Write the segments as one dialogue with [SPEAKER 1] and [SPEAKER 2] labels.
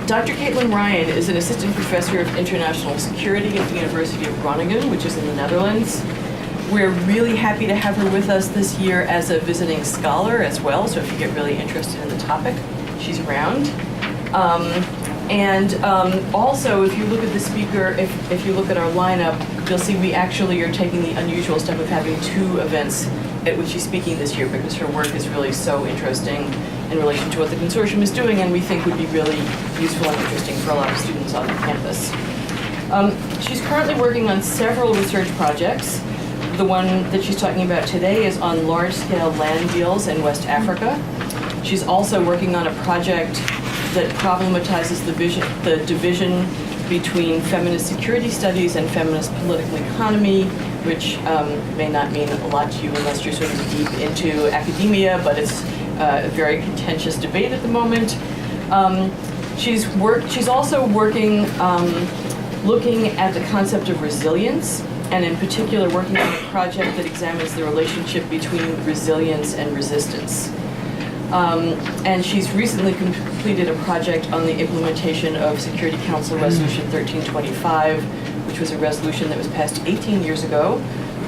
[SPEAKER 1] Dr. Caitlin Ryan is an assistant professor of international security at the University of Groningen, which is in the Netherlands. We're really happy to have her with us this year as a visiting scholar as well, so if you get really interested in the topic, she's around. Also, if you look at the speaker, if you look at our lineup, you'll see we actually are taking the unusual step of having 2 events at which she's speaking this year, because her work is really so interesting in relation to what the consortium is doing, and we think would be really useful and interesting for a lot of students on the campus. She's currently working on several research projects. The one that she's talking about today is on large-scale land deals in West Africa. She's also working on a project that problematizes the division between feminist security studies and feminist political economy, which may not mean a lot to you unless you're sort of deep into academia, but it's a very contentious debate at the moment. She's also working looking at the concept of resilience, and in particular working on a project that examines the relationship between resilience and resistance. And she's recently completed a project on the implementation of Security Council Resolution 1325, which was a resolution that was passed 18 years ago,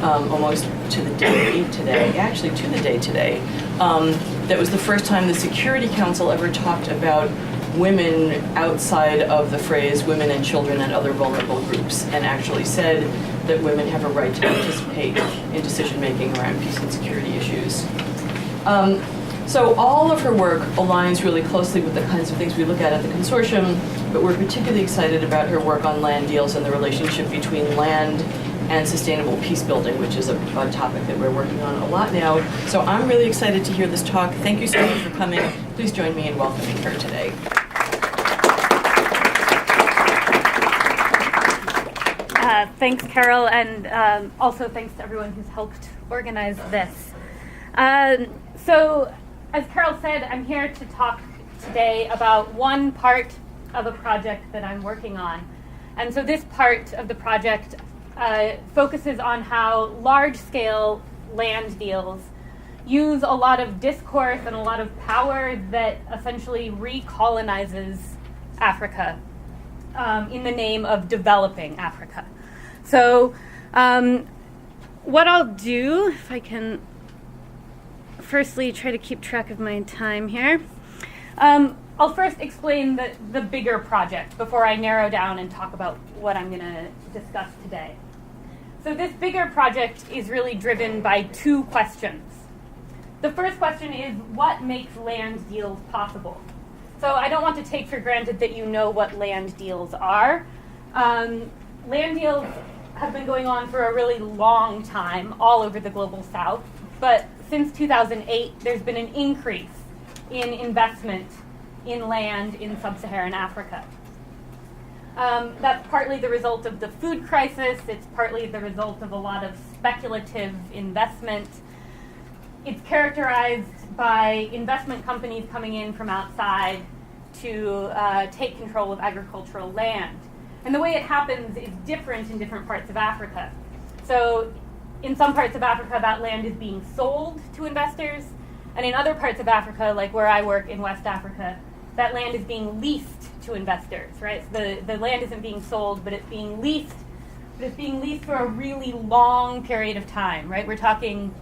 [SPEAKER 1] almost to the day today, actually to the day today. That was the first time the Security Council ever talked about women outside of the phrase women and children and other vulnerable groups, and actually said that women have a right to participate in decision-making around peace and security issues. So all of her work aligns really closely with the kinds of things we look at the consortium, but we're particularly excited about her work on land deals and the relationship between land and sustainable peace building, which is a topic that we're working on a lot now. So I'm really excited to hear this talk. Thank you so much for coming. Please join me in welcoming her today.
[SPEAKER 2] Thanks, Carol, and also thanks to everyone who's helped organize this. So, as Carol said, I'm here to talk today about one part of a project that I'm working on. And so this part of the project focuses on how large-scale land deals use a lot of discourse and a lot of power that essentially recolonizes Africa in the name of developing Africa. So what I'll do, if I can firstly try to keep track of my time here. I'll first explain the bigger project before I narrow down and talk about what I'm going to discuss today. So this bigger project is really driven by 2 questions. The first question is, what makes land deals possible? So I don't want to take for granted that you know what land deals are. Land deals have been going on for a really long time all over the global south, but since 2008, there's been an increase in investment in land in sub-Saharan Africa. That's partly the result of the food crisis. It's partly the result of a lot of speculative investment. It's characterized by investment companies coming in from outside to take control of agricultural land. And the way it happens is different in different parts of Africa. So in some parts of Africa, that land is being sold to investors. And in other parts of Africa, like where I work in West Africa, that land is being leased to investors, right? So the land isn't being sold, but it's being leased. But it's being leased for a really long period of time, right? We're talking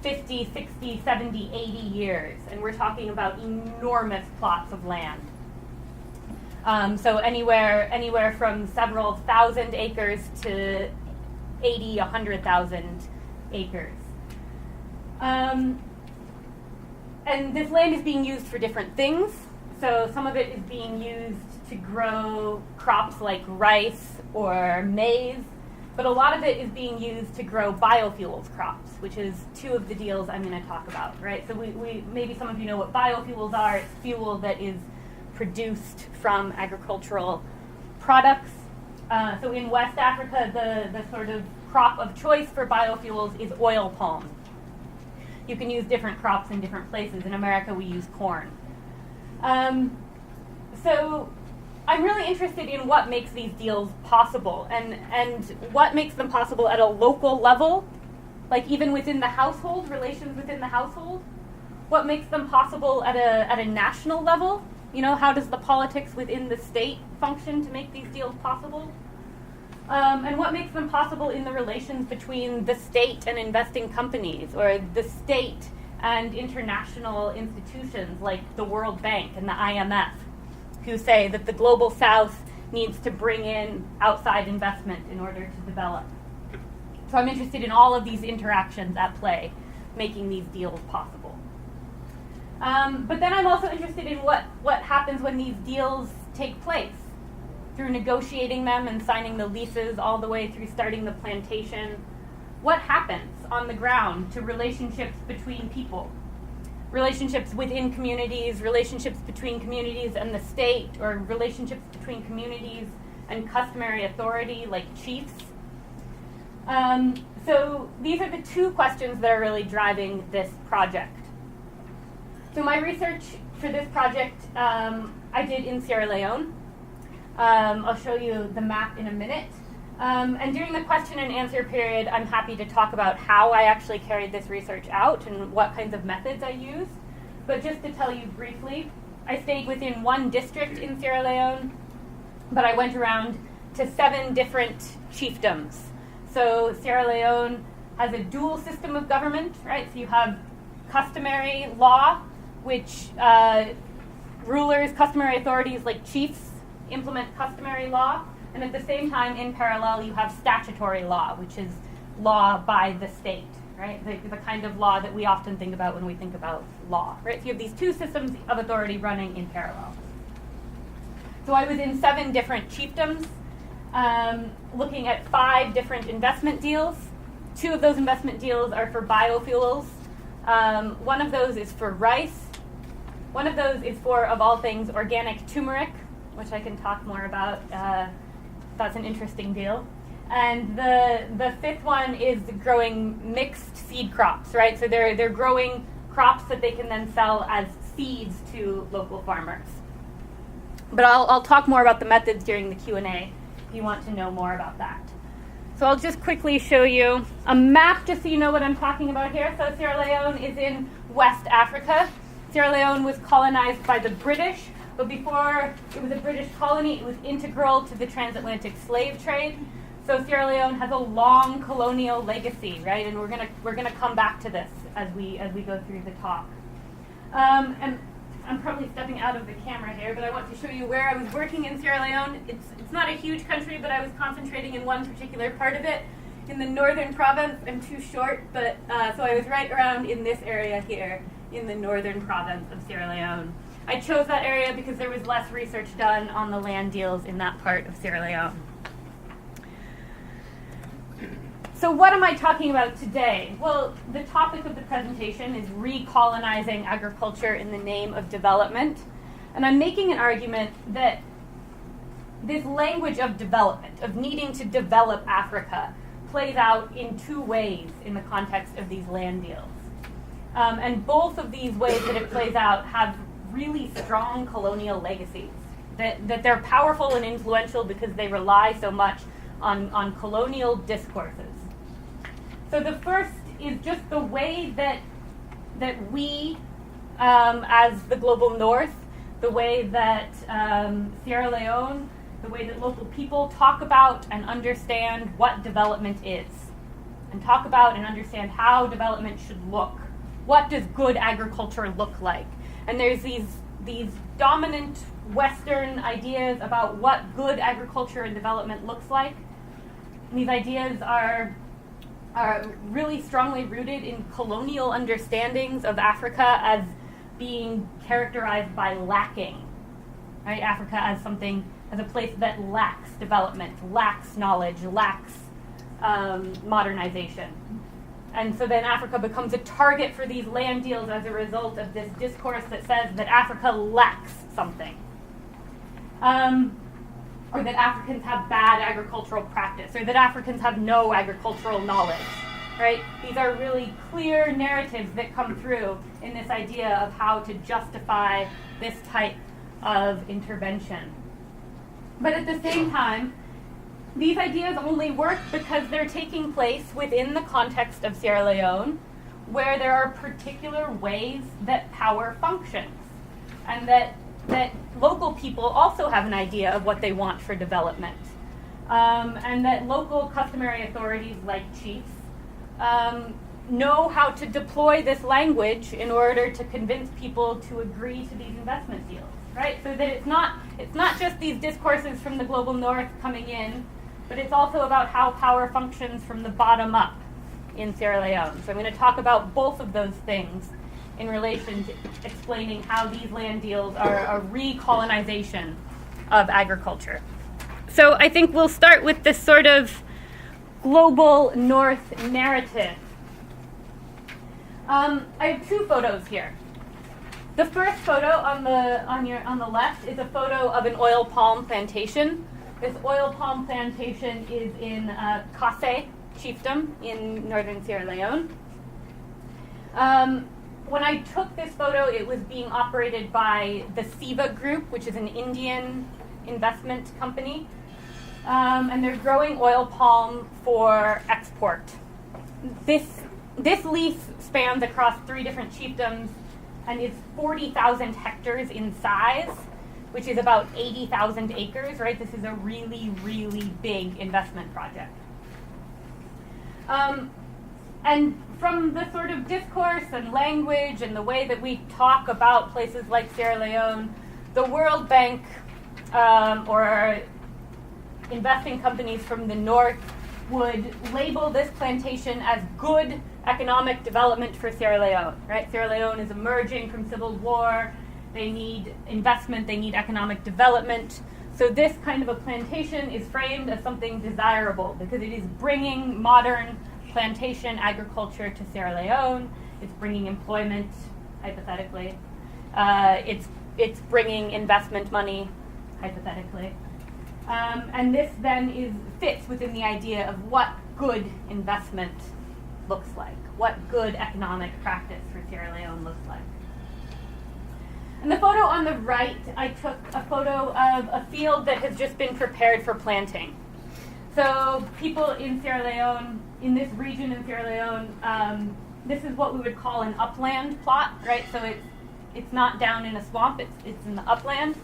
[SPEAKER 2] 50, 60, 70, 80 years. And we're talking about enormous plots of land. So anywhere from several thousand acres to 80, 100,000 acres. And this land is being used for different things. So some of it is being used to grow crops like rice or maize, but a lot of it is being used to grow biofuels crops, which is 2 of the deals I'm going to talk about, right? So we maybe some of you know what biofuels are. It's fuel that is produced from agricultural products. So in West Africa, the sort of crop of choice for biofuels is oil palm. You can use different crops in different places. In America, we use corn. So I'm really interested in what makes these deals possible and what makes them possible at a local level, like even within the household, relations within the household. What makes them possible at a national level, How does the politics within the state function to make these deals possible? And what makes them possible in the relations between the state and investing companies, or the state and international institutions like the World Bank and the IMF, who say that the global south needs to bring in outside investment in order to develop. So I'm interested in all of these interactions at play, making these deals possible. But then I'm also interested in what happens when these deals take place, through negotiating them and signing the leases all the way through starting the plantation. What happens on the ground to relationships between people? Relationships within communities, relationships between communities and the state, or relationships between communities and customary authority like chiefs. So these are the two questions that are really driving this project. So my research for this project I did in Sierra Leone. I'll show you the map in a minute. And during the question and answer period, I'm happy to talk about how I actually carried this research out and what kinds of methods I used. But just to tell you briefly, I stayed within one district in Sierra Leone, but I went around to 7 different chiefdoms. So Sierra Leone has a dual system of government, right? So you have customary law, which rulers, customary authorities like chiefs implement customary law. And at the same time, in parallel, you have statutory law, which is law by the state, right? The kind of law that we often think about when we think about law, right? So you have these two systems of authority running in parallel. So I was in 7 different chiefdoms, looking at 5 different investment deals. 2 of those investment deals are for biofuels. One of those is for rice. One of those is for, of all things, organic turmeric, which I can talk more about. That's an interesting deal. And the 5th one is growing mixed seed crops, right? So they're growing crops that they can then sell as seeds to local farmers. But I'll talk more about the methods during the Q&A if you want to know more about that. So I'll just quickly show you a map just so you know what I'm talking about here. So Sierra Leone is in West Africa. Sierra Leone was colonized by the British, but before it was a British colony, it was integral to the transatlantic slave trade. So Sierra Leone has a long colonial legacy, right? And we're gonna come back to this as we go through the talk. And I'm probably stepping out of the camera here, but I want to show you where I was working in Sierra Leone. It's not a huge country, but I was concentrating in one particular part of it, in the northern province. I'm too short, but so I was right around in this area here, in the northern province of Sierra Leone. I chose that area because there was less research done on the land deals in that part of Sierra Leone. So what am I talking about today? Well, the topic of the presentation is recolonizing agriculture in the name of development. And I'm making an argument that this language of development, of needing to develop Africa, plays out in 2 ways in the context of these land deals. And both of these ways that it plays out have really strong colonial legacies, that they're powerful and influential because they rely so much on colonial discourses. So the first is just the way that we, as the global north, the way that Sierra Leone, the way that local people talk about and understand what development is, and talk about and understand how development should look. What does good agriculture look like? And there's these dominant Western ideas about what good agriculture and development looks like. And these ideas are really strongly rooted in colonial understandings of Africa as being characterized by lacking, right? Africa as a place that lacks development, lacks knowledge, lacks modernization. And so then Africa becomes a target for these land deals as a result of this discourse that says that Africa lacks something. Or that Africans have bad agricultural practice, or that Africans have no agricultural knowledge, right? These are really clear narratives that come through in this idea of how to justify this type of intervention. But at the same time, these ideas only work because they're taking place within the context of Sierra Leone, where there are particular ways that power functions, and that that local people also have an idea of what they want for development. And that local customary authorities like chiefs know how to deploy this language in order to convince people to agree to these investment deals, right? So that it's not just these discourses from the global north coming in, but it's also about how power functions from the bottom up in Sierra Leone. So I'm going to talk about both of those things in relation to explaining how these land deals are a recolonization of agriculture. So I think we'll start with this sort of global north narrative. I have two photos here. The first photo on the left is a photo of an oil palm plantation. This oil palm plantation is in Kase chiefdom in northern Sierra Leone. When I took this photo, it was being operated by the Siva Group, which is an Indian investment company. And they're growing oil palm for export. This lease spans across 3 different chiefdoms and is 40,000 hectares in size, which is about 80,000 acres, right? This is a really, really big investment project. And from the sort of discourse and language and the way that we talk about places like Sierra Leone, the World Bank or investing companies from the north would label this plantation as good economic development for Sierra Leone, right? Sierra Leone is emerging from civil war. They need investment. They need economic development. So this kind of a plantation is framed as something desirable because it is bringing modern plantation agriculture to Sierra Leone. It's bringing employment, hypothetically. It's bringing investment money, hypothetically. And this then fits within the idea of what good investment looks like, what good economic practice for Sierra Leone looks like. And the photo on the right, I took a photo of a field that has just been prepared for planting. So people in Sierra Leone, in this region in Sierra Leone, this is what we would call an upland plot, right? So it's not down in a swamp, it's in the upland.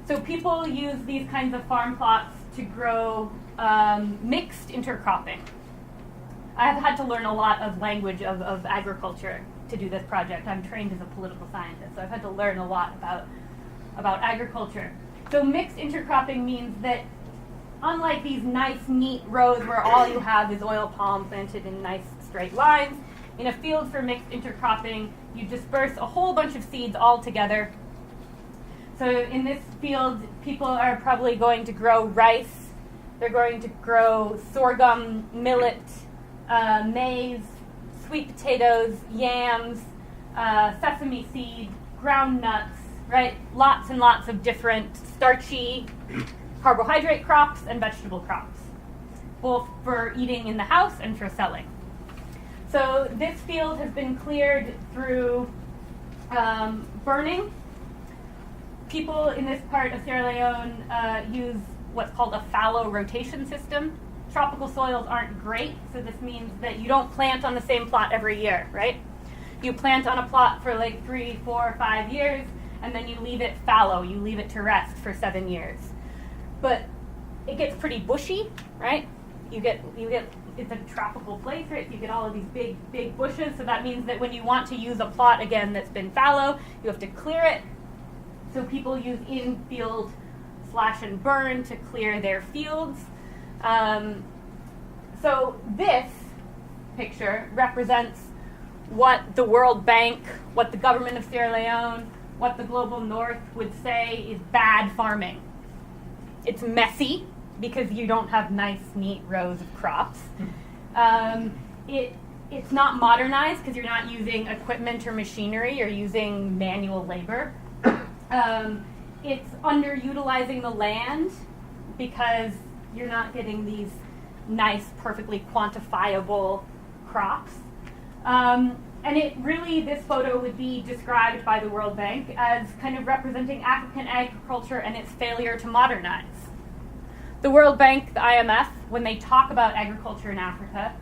[SPEAKER 2] So people use these kinds of farm plots to grow mixed intercropping. I have had to learn a lot of language of agriculture to do this project. I'm trained as a political scientist, so I've had to learn a lot about agriculture. So mixed intercropping means that unlike these nice, neat rows where all you have is oil palm planted in nice straight lines, in a field for mixed intercropping, you disperse a whole bunch of seeds all together. So in this field, people are probably going to grow rice, they're going to grow sorghum, millet, maize, sweet potatoes, yams, sesame seed, ground nuts, right? Lots and lots of different starchy carbohydrate crops and vegetable crops, both for eating in the house and for selling. So this field has been cleared through burning. People in this part of Sierra Leone use what's called a fallow rotation system. Tropical soils aren't great, so this means that you don't plant on the same plot every year, right? You plant on a plot for like 3, 4, 5 years, and then you leave it fallow. You leave it to rest for 7 years. But it gets pretty bushy, right? You get it's a tropical place, right? So you get all of these big bushes. So that means that when you want to use a plot again that's been fallow, you have to clear it. So people use in-field slash and burn to clear their fields. So this picture represents what the World Bank, what the government of Sierra Leone, what the global north would say is bad farming. It's messy because you don't have nice, neat rows of crops. It's not modernized because you're not using equipment or machinery, you're using manual labor. It's underutilizing the land because you're not getting these nice, perfectly quantifiable crops. And it really, this photo would be described by the World Bank as kind of representing African agriculture and its failure to modernize. The World Bank, the IMF, when they talk about agriculture in Africa,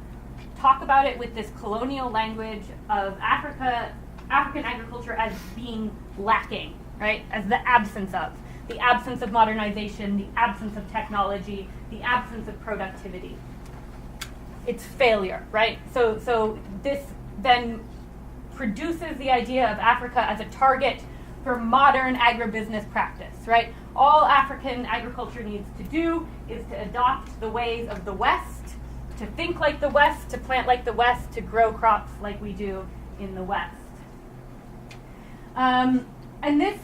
[SPEAKER 2] talk about it with this colonial language of African agriculture as being lacking, right? As the absence of modernization, the absence of technology, the absence of productivity. It's failure, right? So this then produces the idea of Africa as a target for modern agribusiness practice, right? All African agriculture needs to do is to adopt the ways of the West, to think like the West, to plant like the West, to grow crops like we do in the West. And this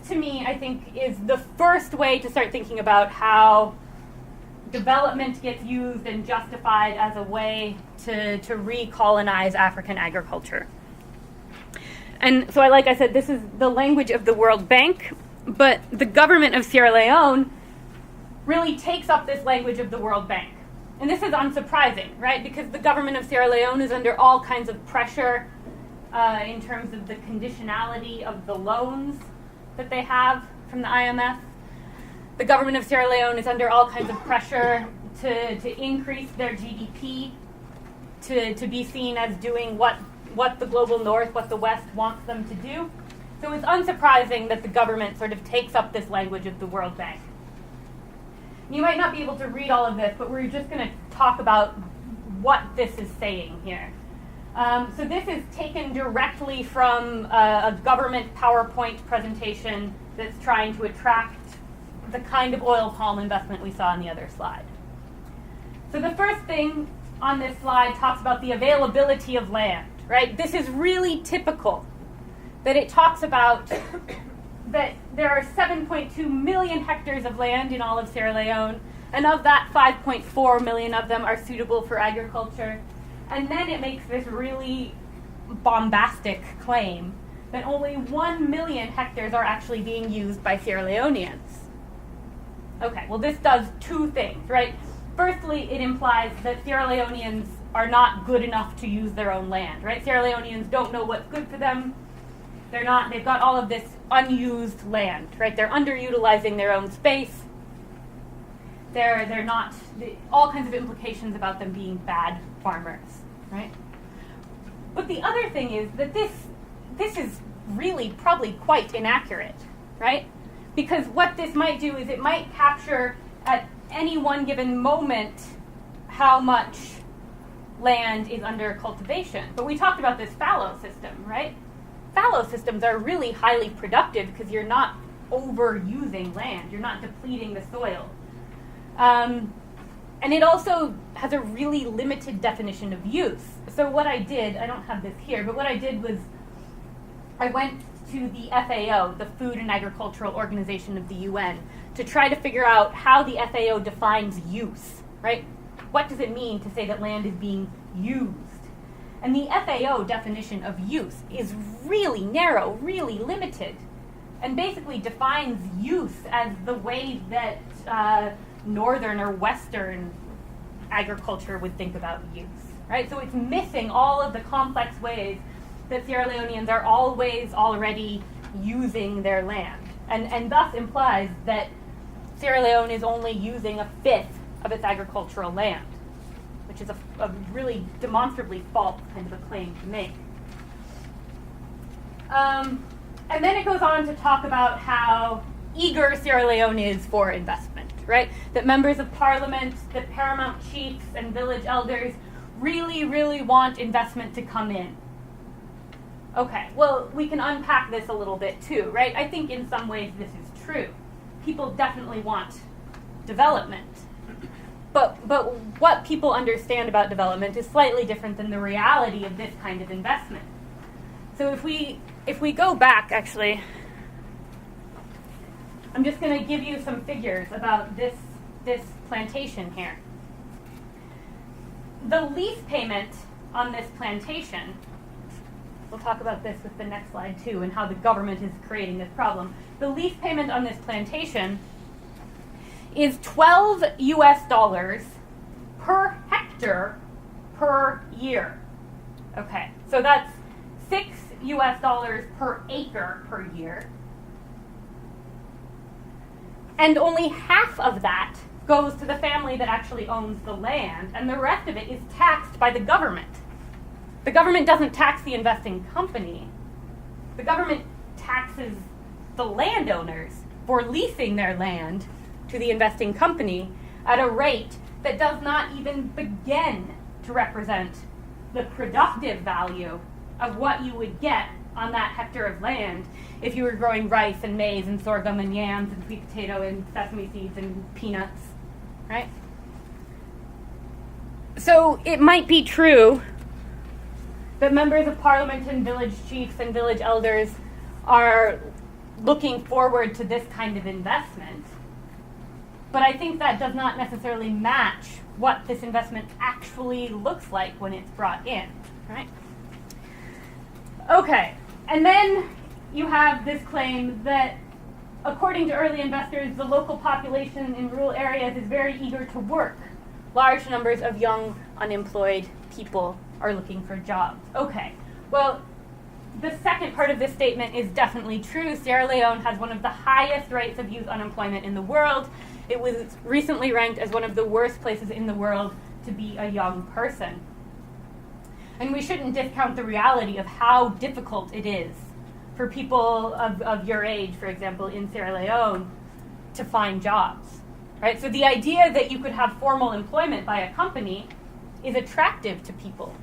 [SPEAKER 2] to me, I think, is the first way to start thinking about how development gets used and justified as a way to recolonize African agriculture. And so, like I said, this is the language of the World Bank, but the government of Sierra Leone really takes up this language of the World Bank. And this is unsurprising, right? Because the government of Sierra Leone is under all kinds of pressure in terms of the conditionality of the loans that they have from the IMF. The government of Sierra Leone is under all kinds of pressure to increase their GDP, to be seen as doing what the global north, what the West wants them to do. So it's unsurprising that the government sort of takes up this language of the World Bank. You might not be able to read all of this, but we're just going to talk about what this is saying here. So this is taken directly from a government PowerPoint presentation that's trying to attract the kind of oil palm investment we saw on the other slide. So the first thing on this slide talks about the availability of land, right? This is really typical, that it talks about that there are 7.2 million hectares of land in all of Sierra Leone, and of that, 5.4 million of them are suitable for agriculture. And then it makes this really bombastic claim that only 1 million hectares are actually being used by Sierra Leoneans. Okay, well, this does two things, right? Firstly, it implies that Sierra Leoneans are not good enough to use their own land, right? Sierra Leoneans don't know what's good for them. They've got all of this unused land, right? They're underutilizing their own space. They're not, all kinds of implications about them being bad farmers, right? But the other thing is that this is really probably quite inaccurate, right? Because what this might do is it might capture at any one given moment how much land is under cultivation. But we talked about this fallow system, right? Fallow systems are really highly productive because you're not overusing land. You're not depleting the soil. And it also has a really limited definition of use. So what I did, I don't have this here, but what I did was I went to the FAO, the Food and Agricultural Organization of the UN, to try to figure out how the FAO defines use, right? What does it mean to say that land is being used? And the FAO definition of use is really narrow, really limited, and basically defines use as the way that northern or western agriculture would think about use, right? So it's missing all of the complex ways that Sierra Leoneans are always already using their land, and thus implies that Sierra Leone is only using a fifth of its agricultural land, which is a really demonstrably false kind of a claim to make. And then it goes on to talk about how eager Sierra Leone is for investment, right? That members of parliament, that paramount chiefs and village elders really, really want investment to come in. Okay, well, we can unpack this a little bit too, right? I think in some ways this is true. People definitely want development. But what people understand about development is slightly different than the reality of this kind of investment. So if we go back, actually, I'm just going to give you some figures about this plantation here. The lease payment on this plantation, we'll talk about this with the next slide too, and how the government is creating this problem. The lease payment on this plantation is $12 US per hectare per year. Okay, so that's $6 US per acre per year. And only half of that goes to the family that actually owns the land, and the rest of it is taxed by the government. The government doesn't tax the investing company. The government taxes the landowners for leasing their land to the investing company at a rate that does not even begin to represent the productive value of what you would get on that hectare of land if you were growing rice and maize and sorghum and yams and sweet potato and sesame seeds and peanuts, right? So it might be true that members of parliament and village chiefs and village elders are looking forward to this kind of investment, but I think that does not necessarily match what this investment actually looks like when it's brought in, right? Okay, and then you have this claim that according to early investors, the local population in rural areas is very eager to work. Large numbers of young, unemployed people are looking for jobs. Okay, well, the second part of this statement is definitely true. Sierra Leone has one of the highest rates of youth unemployment in the world. It was recently ranked as one of the worst places in the world to be a young person. And we shouldn't discount the reality of how difficult it is for people of your age, for example, in Sierra Leone, to find jobs. Right? So the idea that you could have formal employment by a company is attractive to people.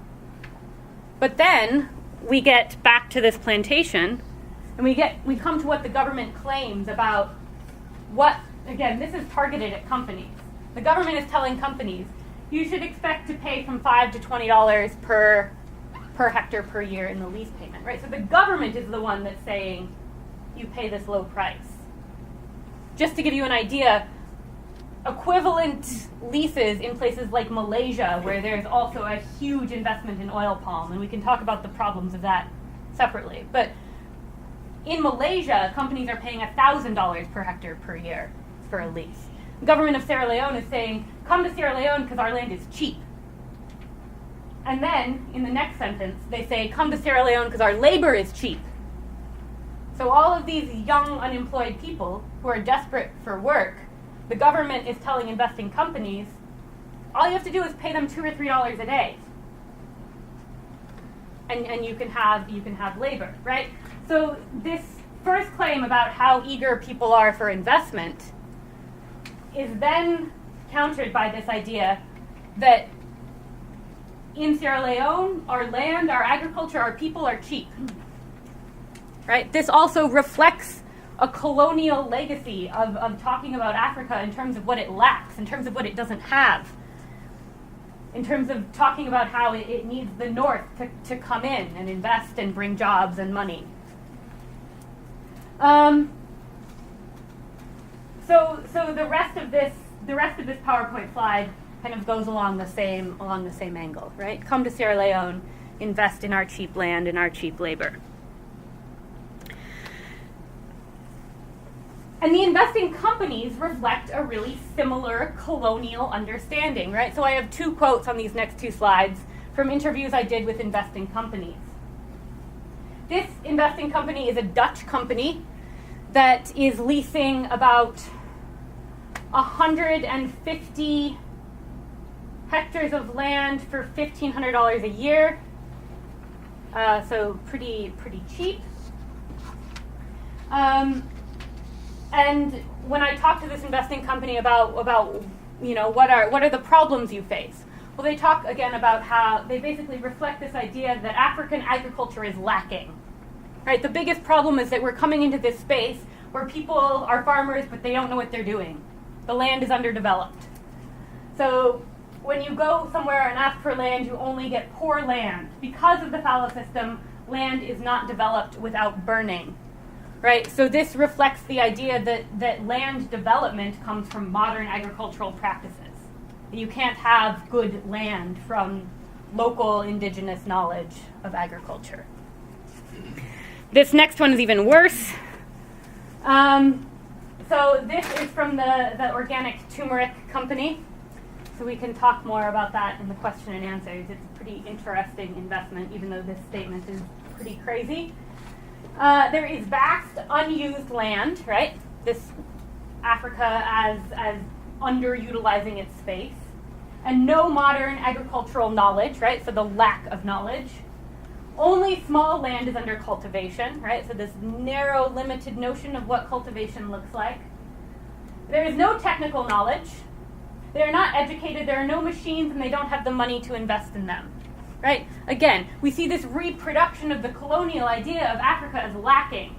[SPEAKER 2] But then we get back to this plantation, and we come to what the government claims about what, again, this is targeted at companies. The government is telling companies, you should expect to pay from $5 to $20 per hectare per year in the lease payment, right? So the government is the one that's saying you pay this low price. Just to give you an idea, equivalent leases in places like Malaysia, where there's also a huge investment in oil palm, and we can talk about the problems of that separately. But in Malaysia, companies are paying $1,000 per hectare per year for a lease. The government of Sierra Leone is saying, come to Sierra Leone because our land is cheap. And then, in the next sentence, they say, come to Sierra Leone because our labor is cheap. So all of these young, unemployed people who are desperate for work, the government is telling investing companies, all you have to do is pay them $2 or $3 a day. And you can have labor, right? So this first claim about how eager people are for investment is then countered by this idea that in Sierra Leone, our land, our agriculture, our people are cheap. Right? This also reflects a colonial legacy of talking about Africa in terms of what it lacks, in terms of what it doesn't have, in terms of talking about how it needs the North to come in and invest and bring jobs and money. So the rest of this PowerPoint slide kind of goes along the same angle, right? Come to Sierra Leone, invest in our cheap land and our cheap labor. And the investing companies reflect a really similar colonial understanding, right? So I have two quotes on these next two slides from interviews I did with investing companies. This investing company is a Dutch company that is leasing about 150 hectares of land for $1,500 a year. So pretty cheap. And when I talk to this investing company about what are the problems you face, well, they talk again about how they basically reflect this idea that African agriculture is lacking. Right? The biggest problem is that we're coming into this space where people are farmers, but they don't know what they're doing. The land is underdeveloped. So when you go somewhere and ask for land, you only get poor land. Because of the fallow system, land is not developed without burning. Right? So this reflects the idea that land development comes from modern agricultural practices. You can't have good land from local indigenous knowledge of agriculture. This next one is even worse. So this is from the organic turmeric company. So we can talk more about that in the question and answers. It's a pretty interesting investment, even though this statement is pretty crazy. There is vast unused land, right? This Africa as underutilizing its space, and no modern agricultural knowledge, right? So the lack of knowledge. Only small land is under cultivation, right? So this narrow, limited notion of what cultivation looks like. There is no technical knowledge. They're not educated, there are no machines, and they don't have the money to invest in them, right? Again, we see this reproduction of the colonial idea of Africa as lacking.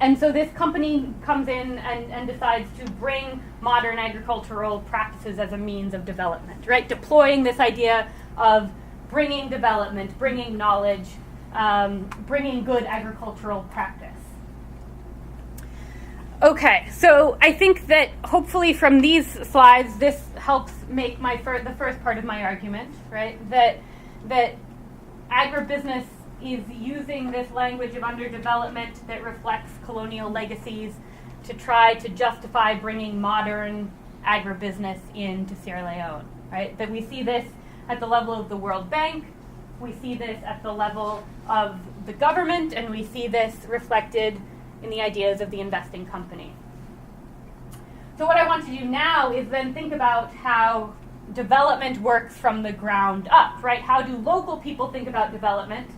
[SPEAKER 2] And so this company comes in and decides to bring modern agricultural practices as a means of development, right? Deploying this idea of bringing development, bringing knowledge, bringing good agricultural practice. Okay, so I think that hopefully from these slides, this helps make the first part of my argument, right? That agribusiness is using this language of underdevelopment that reflects colonial legacies to try to justify bringing modern agribusiness into Sierra Leone, right? That we see this at the level of the World Bank, we see this at the level of the government, and we see this reflected in the ideas of the investing company. So what I want to do now is then think about how development works from the ground up, right? How do local people think about development?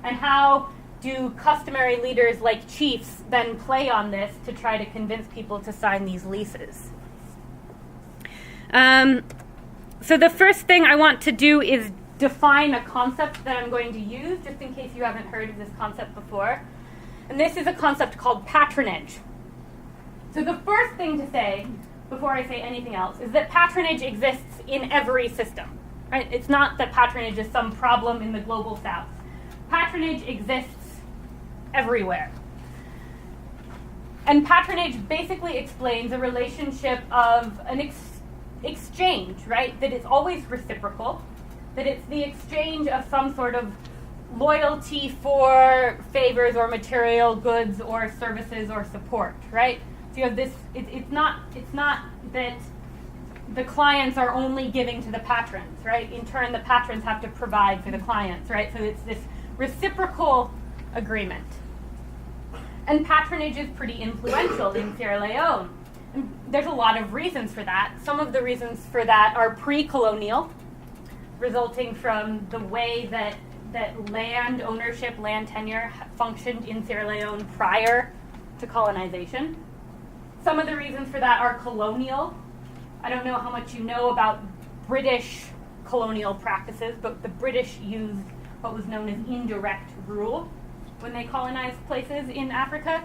[SPEAKER 2] And how do customary leaders like chiefs then play on this to try to convince people to sign these leases? So the first thing I want to do is define a concept that I'm going to use, just in case you haven't heard of this concept before. And this is a concept called patronage. So the first thing to say, before I say anything else, is that patronage exists in every system, right? It's not that patronage is some problem in the global south. Patronage exists everywhere. And patronage basically explains a relationship of an exchange, right? That it's always reciprocal, that it's the exchange of some sort of loyalty for favors or material goods or services or support, right? So you have this, it's not that the clients are only giving to the patrons, right? In turn, the patrons have to provide for the clients, right? So it's this reciprocal agreement. And patronage is pretty influential in Sierra Leone. And there's a lot of reasons for that. Some of the reasons for that are pre-colonial, resulting from the way that land ownership, land tenure functioned in Sierra Leone prior to colonization. Some of the reasons for that are colonial. I don't know how much you know about British colonial practices, but the British used what was known as indirect rule when they colonized places in Africa.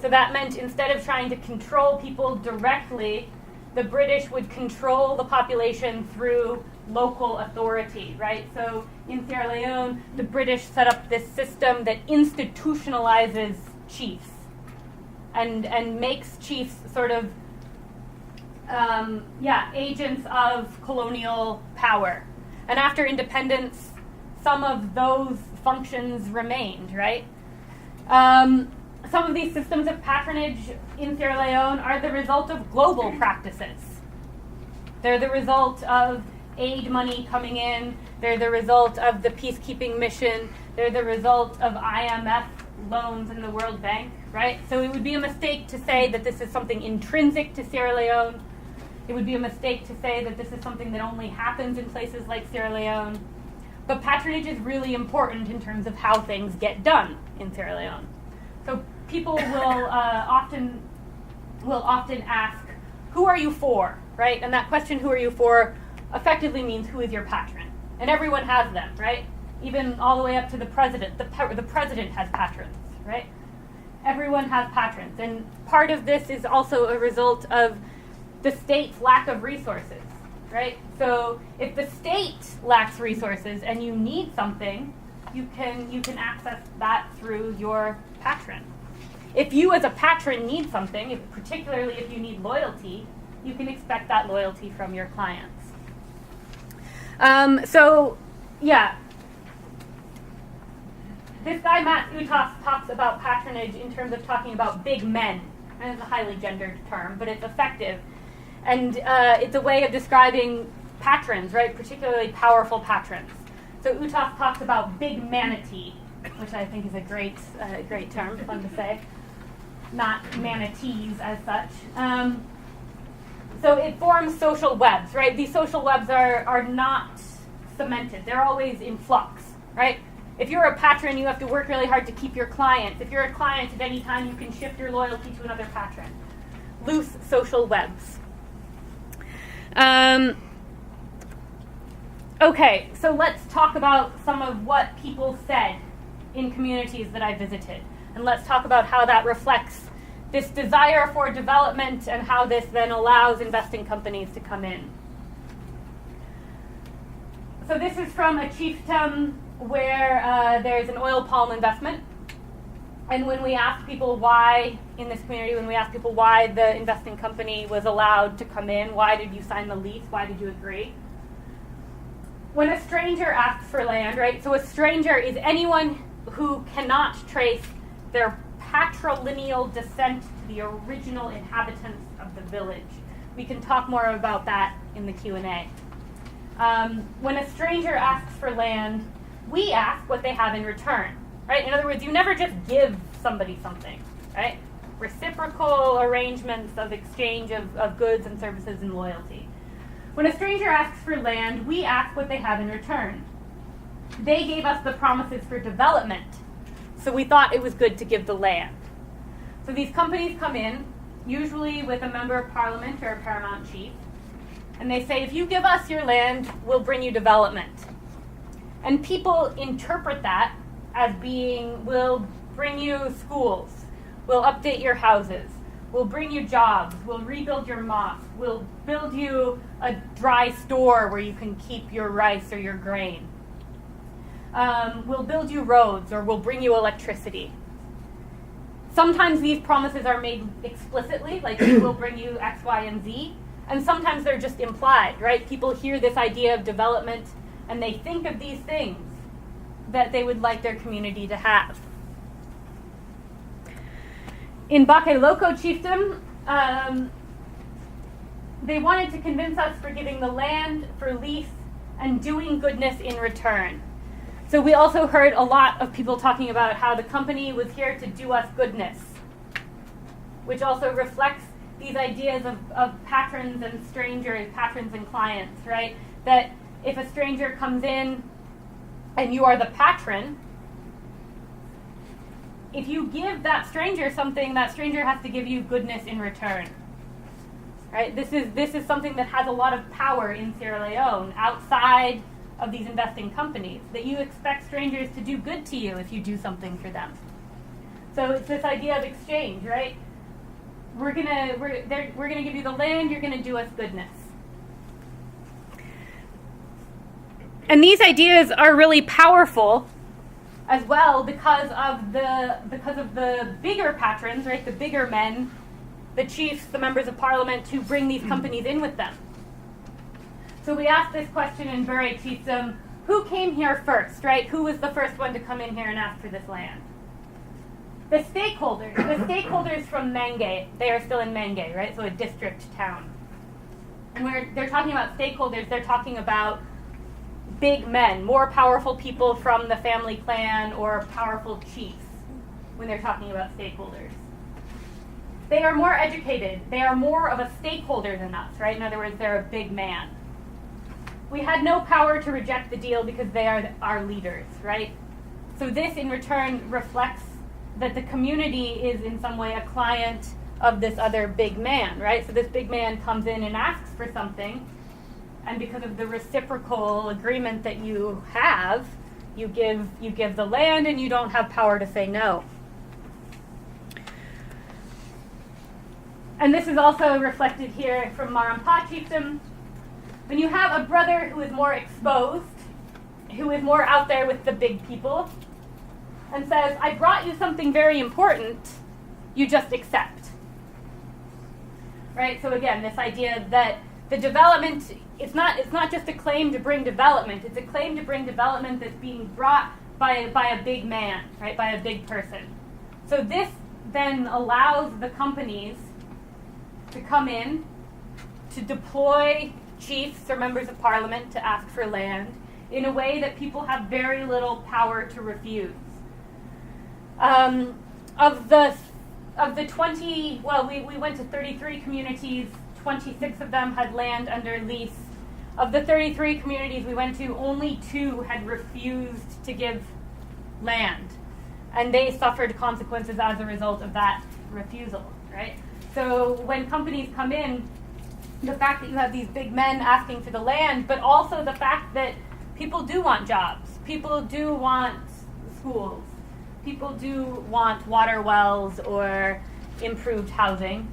[SPEAKER 2] So that meant instead of trying to control people directly, the British would control the population through local authority, right? So in Sierra Leone, the British set up this system that institutionalizes chiefs and makes chiefs sort of agents of colonial power. And after independence, some of those functions remained, right? Some of these systems of patronage in Sierra Leone are the result of global practices. They're the result of aid money coming in. They're the result of the peacekeeping mission. They're the result of IMF loans in the World Bank, right? So it would be a mistake to say that this is something intrinsic to Sierra Leone. It would be a mistake to say that this is something that only happens in places like Sierra Leone. But patronage is really important in terms of how things get done in Sierra Leone. So people will often ask, who are you for, right? And that question, who are you for, effectively means who is your patron. And everyone has them, right? Even all the way up to the president. The president has patrons, right? Everyone has patrons. And part of this is also a result of the state's lack of resources, right? So if the state lacks resources and you need something, you can access that through your patron. If you as a patron need something, particularly if you need loyalty, you can expect that loyalty from your clients. This guy, Matt Utas, talks about patronage in terms of talking about big men. And it's a highly gendered term, but it's effective. And it's a way of describing patrons, right? Particularly powerful patrons. So Utas talks about big manatee, which I think is a great term, fun to say. Not manatees as such. So it forms social webs, right? These social webs are not cemented. They're always in flux. right? If you're a patron, you have to work really hard to keep your clients. If you're a client, at any time you can shift your loyalty to another patron. Loose social webs. Okay, so let's talk about some of what people said in communities that I visited. And let's talk about how that reflects this desire for development and how this then allows investing companies to come in. So this is from a chiefdom where there's an oil palm investment. And when we asked people why, in this community, when we asked people why the investing company was allowed to come in, why did you sign the lease, why did you agree? When a stranger asks for land, right, so a stranger is anyone who cannot trace their patrilineal descent to the original inhabitants of the village. We can talk more about that in the Q&A. When a stranger asks for land, we ask what they have in return, right? In other words, you never just give somebody something, right? Reciprocal arrangements of exchange of goods and services and loyalty. When a stranger asks for land, we ask what they have in return. They gave us the promises for development, so we thought it was good to give the land. So these companies come in, usually with a member of parliament or a paramount chief, and they say, if you give us your land, we'll bring you development. And people interpret that as being, we'll bring you schools, we'll update your houses, we'll bring you jobs, we'll rebuild your mosque, we'll build you a dry store where you can keep your rice or your grain. We'll build you roads, or we'll bring you electricity. Sometimes these promises are made explicitly, like we'll bring you X, Y, and Z, and sometimes they're just implied, right? People hear this idea of development, and they think of these things that they would like their community to have. In Baque Loco chiefdom, they wanted to convince us for giving the land for lease and doing goodness in return. So we also heard a lot of people talking about how the company was here to do us goodness, which also reflects these ideas of patrons and strangers, patrons and clients, right? That if a stranger comes in and you are the patron, if you give that stranger something, that stranger has to give you goodness in return. Right? This is something that has a lot of power in Sierra Leone outside of these investing companies, that you expect strangers to do good to you if you do something for them. So it's this idea of exchange, right? We're gonna give you the land, you're gonna do us goodness. And these ideas are really powerful as well because of the bigger patrons, right? The bigger men, the chiefs, the members of parliament who bring these companies in with them. So we asked this question in Bure chiefdom, who came here first, right? Who was the first one to come in here and ask for this land? The stakeholders from Mangay, they are still in Mangay, right? So a district town. And when they're talking about stakeholders, they're talking about big men, more powerful people from the family clan or powerful chiefs when they're talking about stakeholders. They are more educated. They are more of a stakeholder than us, right? In other words, they're a big man. We had no power to reject the deal because they are our leaders, right? So this in return reflects that the community is in some way a client of this other big man, right? So this big man comes in and asks for something, and because of the reciprocal agreement that you have, you give the land and you don't have power to say no. And this is also reflected here from Marampa chiefdom. When you have a brother who is more exposed, who is more out there with the big people, and says, I brought you something very important, you just accept. Right? So again, this idea that the development, it's not just a claim to bring development, it's a claim to bring development that's being brought by a big man, right? By a big person. So this then allows the companies to come in, to deploy chiefs or members of parliament to ask for land in a way that people have very little power to refuse. Of the 20, well, we went to 33 communities, 26 of them had land under lease. Of the 33 communities we went to, only 2 had refused to give land. And they suffered consequences as a result of that refusal, right? So when companies come in, the fact that you have these big men asking for the land, but also the fact that people do want jobs, people do want schools, people do want water wells or improved housing.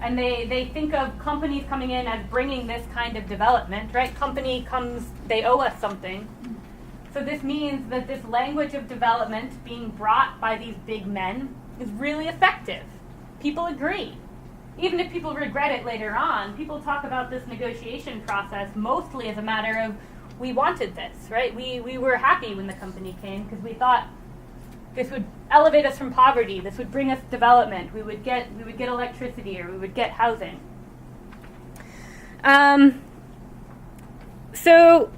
[SPEAKER 2] And they think of companies coming in as bringing this kind of development, right? Company comes, they owe us something. So this means that this language of development being brought by these big men is really effective. People agree. Even if people regret it later on, people talk about this negotiation process mostly as a matter of, we wanted this, right? We were happy when the company came because we thought this would elevate us from poverty. This would bring us development. We would get electricity, or we would get housing. So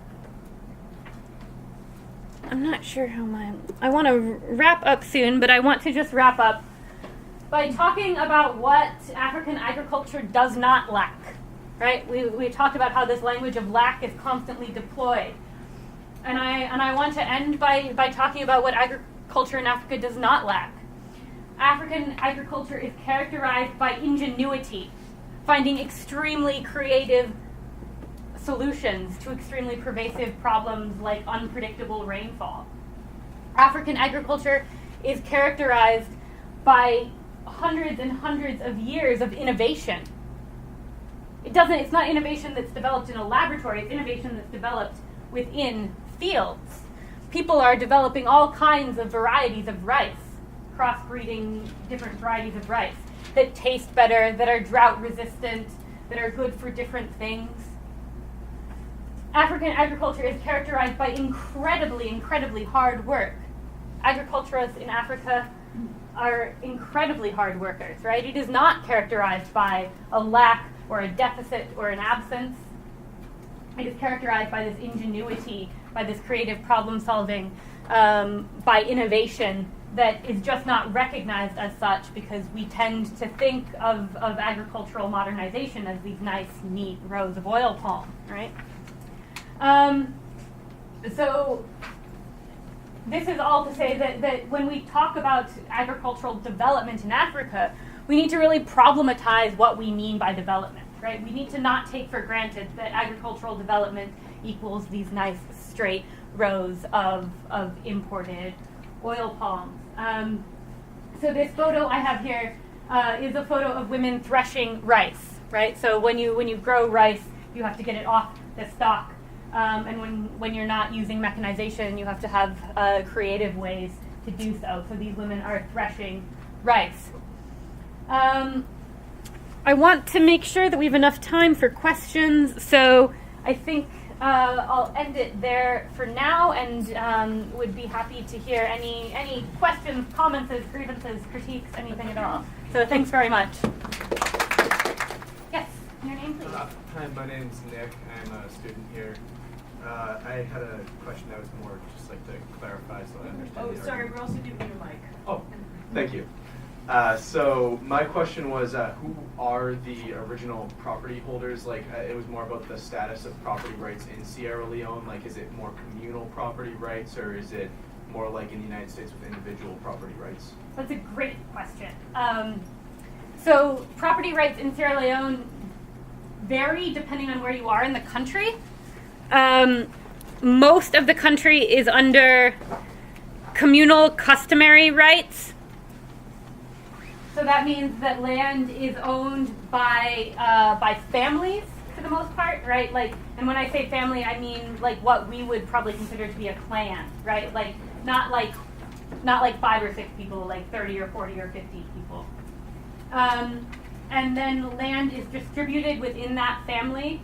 [SPEAKER 2] I'm not sure I want to wrap up soon, but I want to just wrap up by talking about what African agriculture does not lack. Right? We talked about how this language of lack is constantly deployed, and I want to end by talking about what agriculture in Africa does not lack. African agriculture is characterized by ingenuity, finding extremely creative solutions to extremely pervasive problems like unpredictable rainfall. African agriculture is characterized by hundreds and hundreds of years of innovation. It's not innovation that's developed in a laboratory, it's innovation that's developed within fields. People are developing all kinds of varieties of rice, crossbreeding different varieties of rice that taste better, that are drought resistant, that are good for different things. African agriculture is characterized by incredibly, incredibly hard work. Agriculturists in Africa are incredibly hard workers, right? It is not characterized by a lack or a deficit or an absence. It is characterized by this ingenuity, by this creative problem solving, by innovation that is just not recognized as such because we tend to think of agricultural modernization as these nice, neat rows of oil palm, right? So this is all to say that when we talk about agricultural development in Africa, we need to really problematize what we mean by development, right? We need to not take for granted that agricultural development equals these nice straight rows of imported oil palms. So this photo I have here is a photo of women threshing rice, right? So when you grow rice, you have to get it off the stalk. And when you're not using mechanization, you have to have creative ways to do so. So these women are threshing rice. I want to make sure that we have enough time for questions, so I think I'll end it there for now, and would be happy to hear any questions, comments, grievances, critiques, anything at all. So thanks very much. Yes, your name, please.
[SPEAKER 3] Hi, my name's Nick. I'm a student here. I had a question that was more just like to clarify so I understand.
[SPEAKER 1] Oh, sorry, we're also giving you a mic.
[SPEAKER 3] Oh, thank you. So my question was, who are the original property holders? Like, it was more about the status of property rights in Sierra Leone. Like, is it more communal property rights, or is it more like in the United States with individual property rights?
[SPEAKER 2] That's a great question. So property rights in Sierra Leone vary depending on where you are in the country. Most of the country is under communal customary rights. So that means that land is owned by families for the most part, right? Like, and when I say family, I mean like what we would probably consider to be a clan, right? Like not like 5 or 6 people, like 30 or 40 or 50 people. And then land is distributed within that family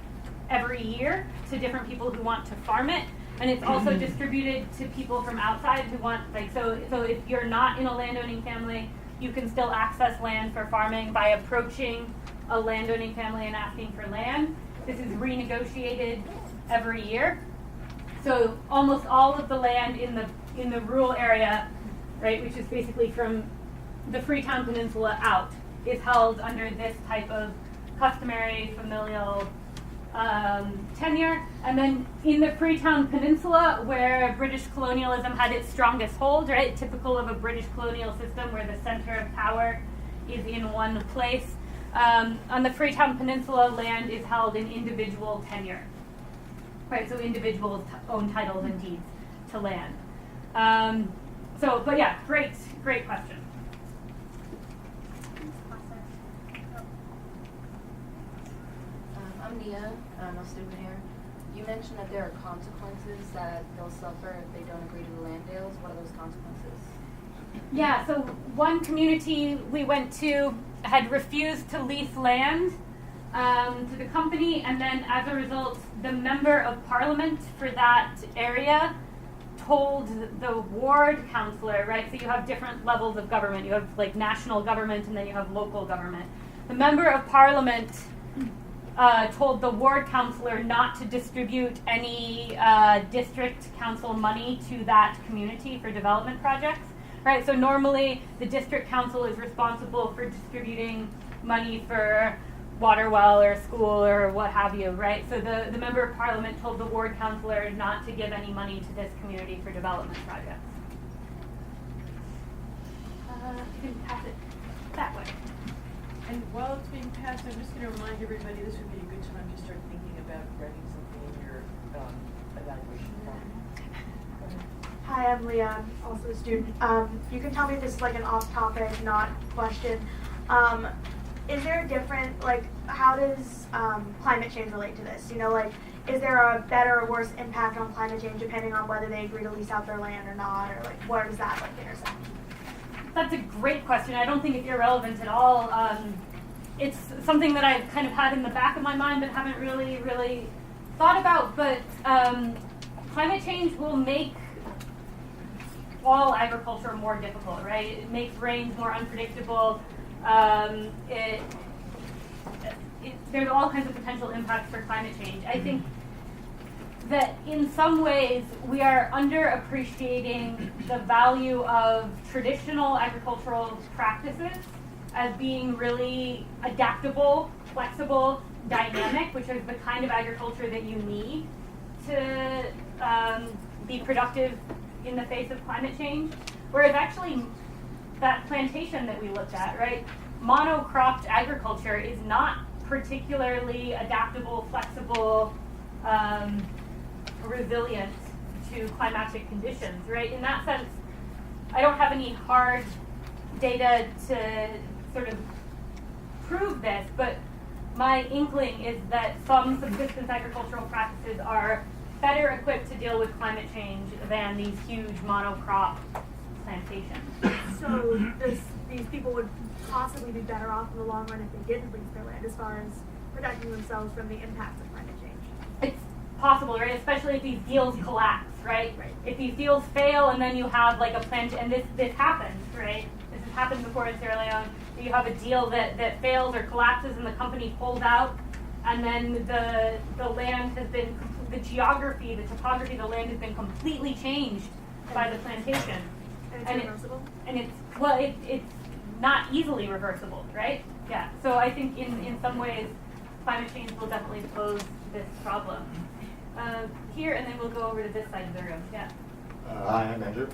[SPEAKER 2] every year to different people who want to farm it. And it's also distributed to people from outside who want, like, so if you're not in a landowning family, you can still access land for farming by approaching a landowning family and asking for land. This is renegotiated every year. So almost all of the land in the rural area, right, which is basically from the Freetown Peninsula out, is held under this type of customary familial tenure. And then in the Freetown Peninsula, where British colonialism had its strongest hold, right, typical of a British colonial system where the center of power is in one place. On the Freetown Peninsula, land is held in individual tenure, right? So individuals own titles and deeds to land. But yeah, great question.
[SPEAKER 4] I'm Nia, I'm a student here. You mentioned that there are consequences that they'll suffer if they don't agree to the land deals. What are those consequences?
[SPEAKER 2] Yeah, so one community we went to had refused to lease land to the company, and then as a result, the member of parliament for that area told the ward councillor, right? So you have different levels of government. You have like national government and then you have local government. The member of parliament told the ward councillor not to distribute any district council money to that community for development projects, right? So normally the district council is responsible for distributing money for water well or school or what have you, right? So the member of parliament told the ward councillor not to give any money to this community for development projects. You can pass it that way.
[SPEAKER 5] And while it's being passed, I'm just going to remind everybody this would be a good time to start thinking about writing something in your evaluation form.
[SPEAKER 6] Hi, I'm Leah, also a student. You can tell me if this is like an off-topic, not question. Is there a different, like, how does climate change relate to this? You know, like, is there a better or worse impact on climate change depending on whether they agree to lease out their land or not, or like, where does that like intersect?
[SPEAKER 2] That's a great question. I don't think it's irrelevant at all. It's something that I've kind of had in the back of my mind but haven't really thought about. But climate change will make all agriculture more difficult, right? It makes rains more unpredictable. There's all kinds of potential impacts for climate change. I think that in some ways we are underappreciating the value of traditional agricultural practices as being really adaptable, flexible, dynamic, which is the kind of agriculture that you need to be productive in the face of climate change. Whereas actually that plantation that we looked at, right, monocropped agriculture is not particularly adaptable, flexible, resilient to climatic conditions, right? In that sense, I don't have any hard data to sort of prove this, but my inkling is that some subsistence agricultural practices are better equipped to deal with climate change than these huge monocrop plantations.
[SPEAKER 6] So these people would possibly be better off in the long run if they didn't lease their land as far as protecting themselves from the impacts of climate change.
[SPEAKER 2] It's possible, right? Especially if these deals collapse, right? If these deals fail and then you have like a plant, and this happens, right? This has happened before in Sierra Leone. You have a deal that fails or collapses and the company pulls out, and then the land has been, the geography, the topography of the land has been completely changed by the plantation.
[SPEAKER 6] And it's reversible?
[SPEAKER 2] And it's not easily reversible, right? Yeah. So I think in some ways, climate change will definitely pose this problem. Here, and then we'll go over to this side of the room. Yeah.
[SPEAKER 7] Hi, I'm Andrew.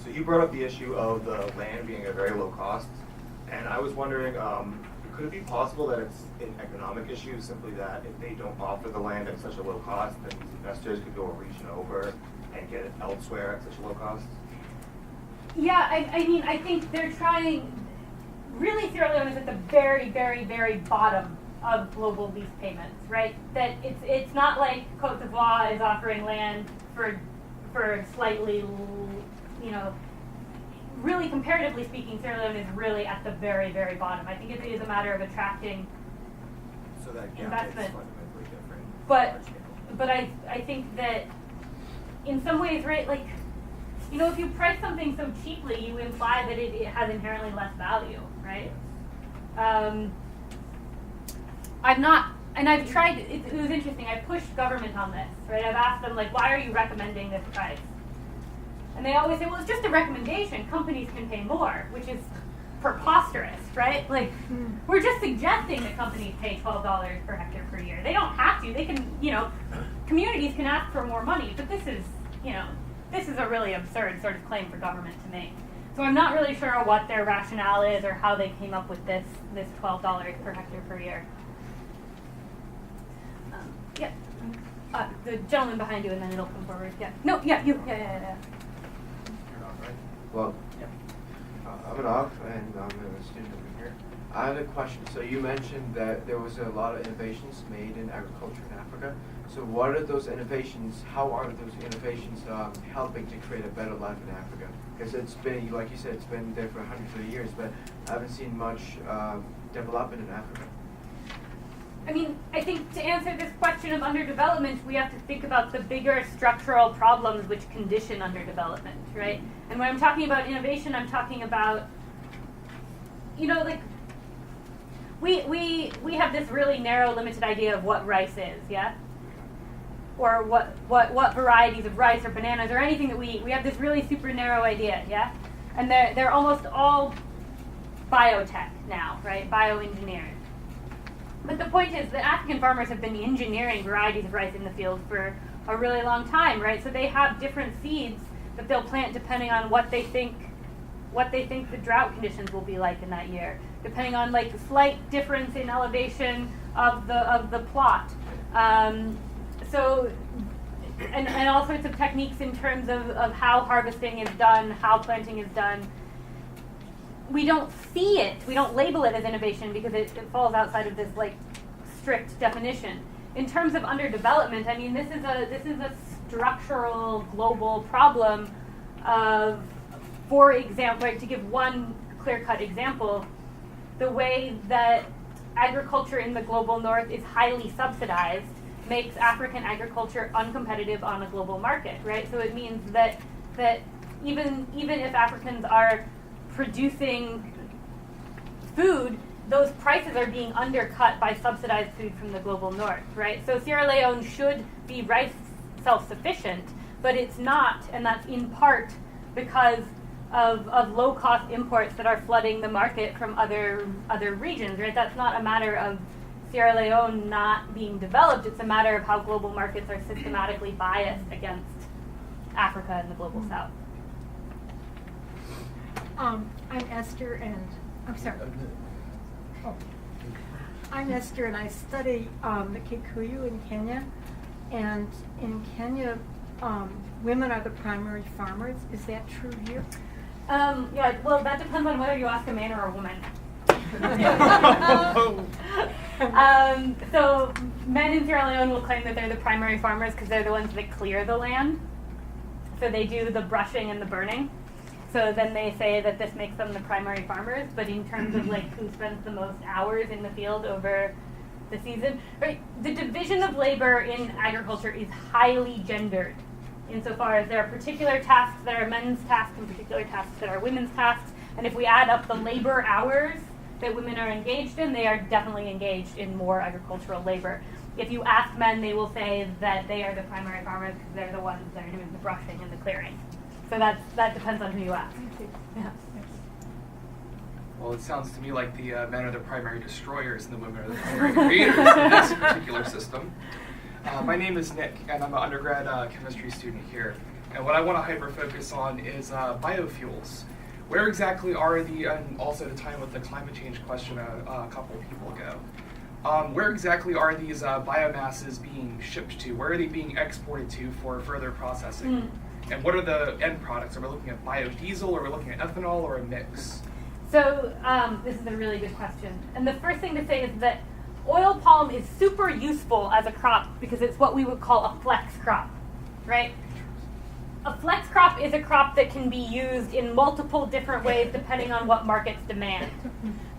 [SPEAKER 7] So you brought up the issue of the land being a very low cost, and I was wondering, could it be possible that it's an economic issue, simply that if they don't offer the land at such a low cost, then these investors could go a region over and get it elsewhere at such a low cost?
[SPEAKER 2] Yeah, I mean, I think they're trying, really Sierra Leone is at the very, very, very bottom of global lease payments, right? That it's not like Cote d'Ivoire is offering land for slightly, you know, really comparatively speaking, Sierra Leone is really at the very, very bottom. I think it is a matter of attracting
[SPEAKER 7] So that gap
[SPEAKER 2] investment.
[SPEAKER 7] is fundamentally different.
[SPEAKER 2] But I think that in some ways, right, like, you know, if you price something so cheaply, you imply that it has inherently less value, right? I'm not, and I've tried, it was interesting, I pushed government on this, right? I've asked them, like, why are you recommending this price? And they always say, well, it's just a recommendation, companies can pay more, which is preposterous, right? Like, we're just suggesting that companies pay $12 per hectare per year. They don't have to. They can, communities can ask for more money, but this is a really absurd sort of claim for government to make. So I'm not really sure what their rationale is or how they came up with this $12 per hectare per year. Yeah. The gentleman behind you, and then it'll come forward. Yeah. No, yeah, you. Yeah.
[SPEAKER 8] You're on, right? Well, I'm Anav, and I'm a student over here. I had a question. So you mentioned that there was a lot of innovations made in agriculture in Africa. So what are those innovations? How are those innovations helping to create a better life in Africa? Because it's been, like you said, it's been there for hundreds of years, but I haven't seen much development in Africa.
[SPEAKER 2] I mean, I think to answer this question of underdevelopment, we have to think about the bigger structural problems which condition underdevelopment, right? And when I'm talking about innovation, I'm talking about, like, we have this really narrow, limited idea of what rice is, yeah? Or what varieties of rice or bananas or anything that we have this really super narrow idea, yeah? And they're almost all biotech now, right? Bioengineered. But the point is that African farmers have been engineering varieties of rice in the field for a really long time, right? So they have different seeds that they'll plant depending on what they think the drought conditions will be like in that year, depending on like the slight difference in elevation of the plot. So, and all sorts of techniques in terms of how harvesting is done, how planting is done. We don't see it, we don't label it as innovation because it falls outside of this like strict definition. In terms of underdevelopment, I mean, this is a structural global problem of, for example, right, to give one clear-cut example, the way that agriculture in the global north is highly subsidized makes African agriculture uncompetitive on a global market, right? So it means that even if Africans are producing food, those prices are being undercut by subsidized food from the global north, right? So Sierra Leone should be rice self-sufficient, but it's not, and that's in part because of low-cost imports that are flooding the market from other regions, right? That's not a matter of Sierra Leone not being developed, it's a matter of how global markets are systematically biased against Africa and the global south.
[SPEAKER 9] I'm Esther, and I'm sorry. Oh. I'm Esther, and I study the Kikuyu in Kenya. And in Kenya, women are the primary farmers. Is that true here?
[SPEAKER 2] Yeah, well, that depends on whether you ask a man or a woman. So men in Sierra Leone will claim that they're the primary farmers because they're the ones that clear the land. So they do the brushing and the burning. So then they say that this makes them the primary farmers, but in terms of like who spends the most hours in the field over the season, right? The division of labor in agriculture is highly gendered, insofar as there are particular tasks that are men's tasks and particular tasks that are women's tasks. And if we add up the labor hours that women are engaged in, they are definitely engaged in more agricultural labor. If you ask men, they will say that they are the primary farmers because they're the ones that are doing the brushing and the clearing. So that depends on who you ask. Yeah.
[SPEAKER 10] Well, it sounds to me like the men are the primary destroyers and the women are the primary creators in this particular system. My name is Nick, and I'm an undergrad chemistry student here. And what I want to hyper-focus on is biofuels. Where exactly are the, and also to tie in with the climate change question a couple of people ago, where exactly are these biomasses being shipped to? Where are they being exported to for further processing? And what are the end products? Are we looking at biodiesel, or are we looking at ethanol, or a mix?
[SPEAKER 2] So this is a really good question. And the first thing to say is that oil palm is super useful as a crop because it's what we would call a flex crop, right? A flex crop is a crop that can be used in multiple different ways depending on what markets demand.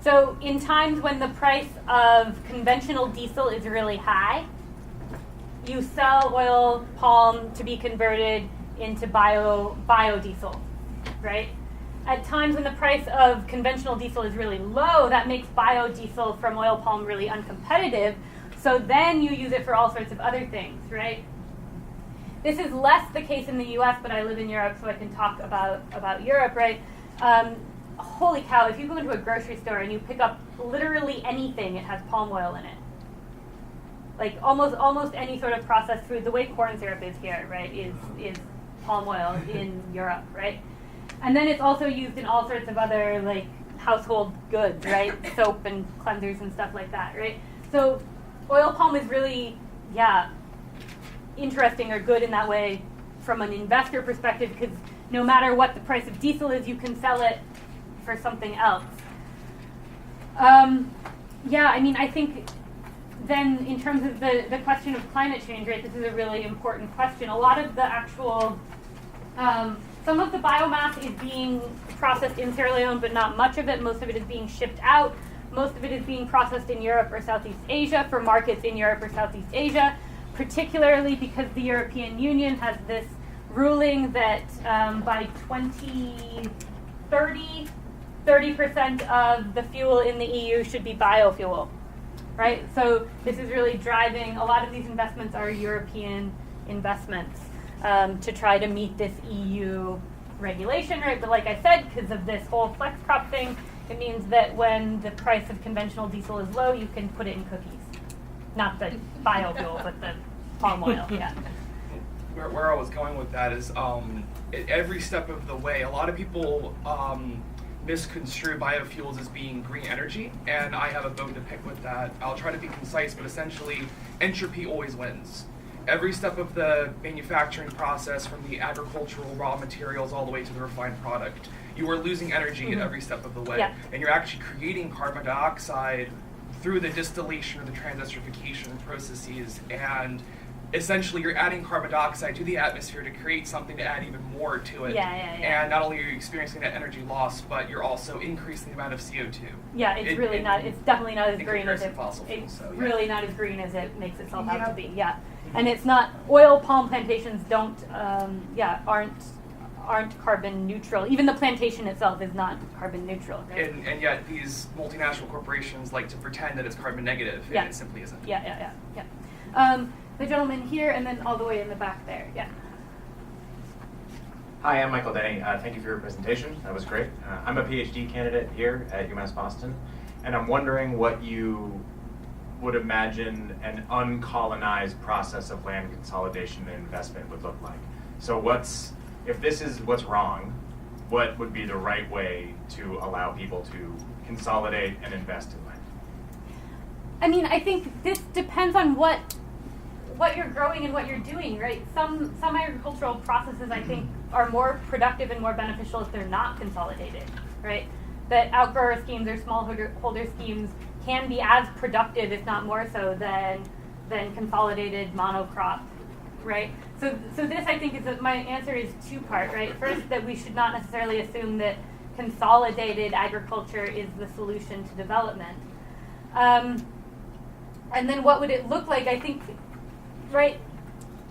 [SPEAKER 2] So in times when the price of conventional diesel is really high, you sell oil palm to be converted into biodiesel, right? At times when the price of conventional diesel is really low, that makes biodiesel from oil palm really uncompetitive. So then you use it for all sorts of other things, right? This is less the case in the US, but I live in Europe, so I can talk about Europe, right? holy cow, if you go into a grocery store and you pick up literally anything, it has palm oil in it. Like almost any sort of processed food, the way corn syrup is here, right, is palm oil in Europe, right? And then it's also used in all sorts of other like household goods, right? Soap and cleansers and stuff like that, right? So oil palm is really, interesting or good in that way from an investor perspective, because no matter what the price of diesel is, you can sell it for something else. I think then in terms of the question of climate change, right, this is a really important question. A lot of the actual, some of the biomass is being processed in Sierra Leone, but not much of it. Most of it is being shipped out. Most of it is being processed in Europe or Southeast Asia for markets in Europe or Southeast Asia, particularly because the European Union has this ruling that by 2030, 30% of the fuel in the EU should be biofuel, right? So this is really driving, a lot of these investments are European investments to try to meet this EU regulation, right? But like I said, because of this whole flex crop thing, it means that when the price of conventional diesel is low, you can put it in cookies. Not the biofuel, but the palm oil, yeah.
[SPEAKER 10] Where I was going with that is at every step of the way, a lot of people misconstrue biofuels as being green energy, and I have a bone to pick with that. I'll try to be concise, but essentially, entropy always wins. Every step of the manufacturing process, from the agricultural raw materials all the way to the refined product, you are losing energy at every step of the way.
[SPEAKER 2] Yeah.
[SPEAKER 10] And you're actually creating carbon dioxide through the distillation or the transesterification processes, and essentially you're adding carbon dioxide to the atmosphere to create something to add even more to it.
[SPEAKER 2] Yeah.
[SPEAKER 10] And not only are you experiencing that energy loss, but you're also increasing the amount of CO2.
[SPEAKER 2] Yeah, it's definitely not as green as it,
[SPEAKER 10] fossil fuels,
[SPEAKER 2] it's
[SPEAKER 10] so,
[SPEAKER 2] really not as green as it makes itself out to be, And it's not, oil palm plantations aren't carbon neutral. Even the plantation itself is not carbon neutral, right?
[SPEAKER 10] And yet these multinational corporations like to pretend that it's carbon negative, and it simply isn't.
[SPEAKER 2] Yeah. The gentleman here, and then all the way in the back there,
[SPEAKER 11] Hi, I'm Michael Denny. Thank you for your presentation. That was great. I'm a PhD candidate here at UMass Boston, and I'm wondering what you would imagine an uncolonized process of land consolidation and investment would look like. So if this is what's wrong, what would be the right way to allow people to consolidate and invest in land?
[SPEAKER 2] I mean, I think this depends on what you're growing and what you're doing, right? Some agricultural processes, I think, are more productive and more beneficial if they're not consolidated, right? That outgrower schemes or smallholder schemes can be as productive, if not more so, than consolidated monocrop, right? So this, I think, my answer is two-part, right? First, that we should not necessarily assume that consolidated agriculture is the solution to development. And then what would it look like? I think, right,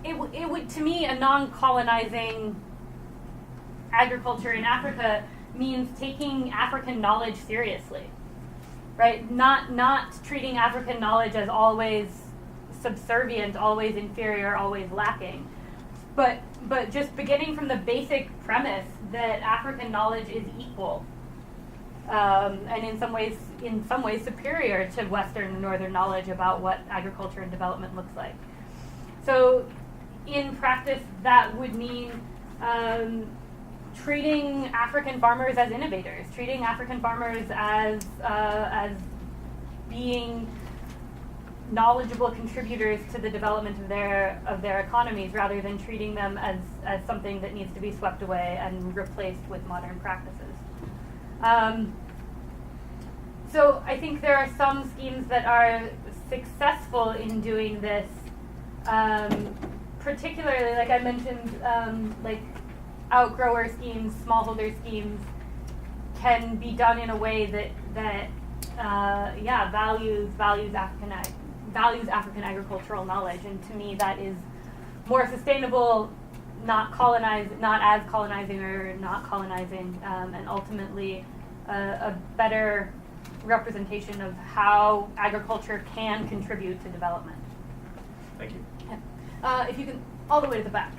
[SPEAKER 2] it would, to me, a non-colonizing agriculture in Africa means taking African knowledge seriously, right? Not treating African knowledge as always subservient, always inferior, always lacking, but just beginning from the basic premise that African knowledge is equal, and in some ways superior to Western and Northern knowledge about what agriculture and development looks like. So, in practice, that would mean treating African farmers as innovators, treating African farmers as being knowledgeable contributors to the development of their economies, rather than treating them as something that needs to be swept away and replaced with modern practices. So I think there are some schemes that are successful in doing this, particularly, like I mentioned, like outgrower schemes, smallholder schemes can be done in a way that values African agricultural knowledge, and to me that is more sustainable, not as colonizing or not colonizing, and ultimately a better representation of how agriculture can contribute to development.
[SPEAKER 11] Thank you.
[SPEAKER 2] If you can, all the way to the back.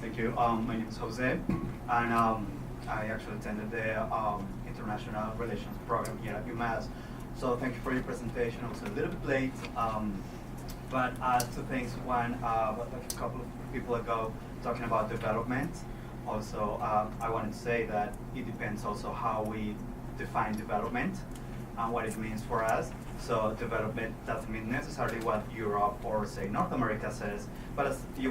[SPEAKER 12] Thank you. My name is Jose, and I actually attended the International Relations program here at UMass. So thank you for your presentation. I was a little bit late, but two things. One, a couple of people ago talking about development. Also, I wanted to say that it depends also how we define development and what it means for us. So development doesn't mean necessarily what Europe or say North America says, but as you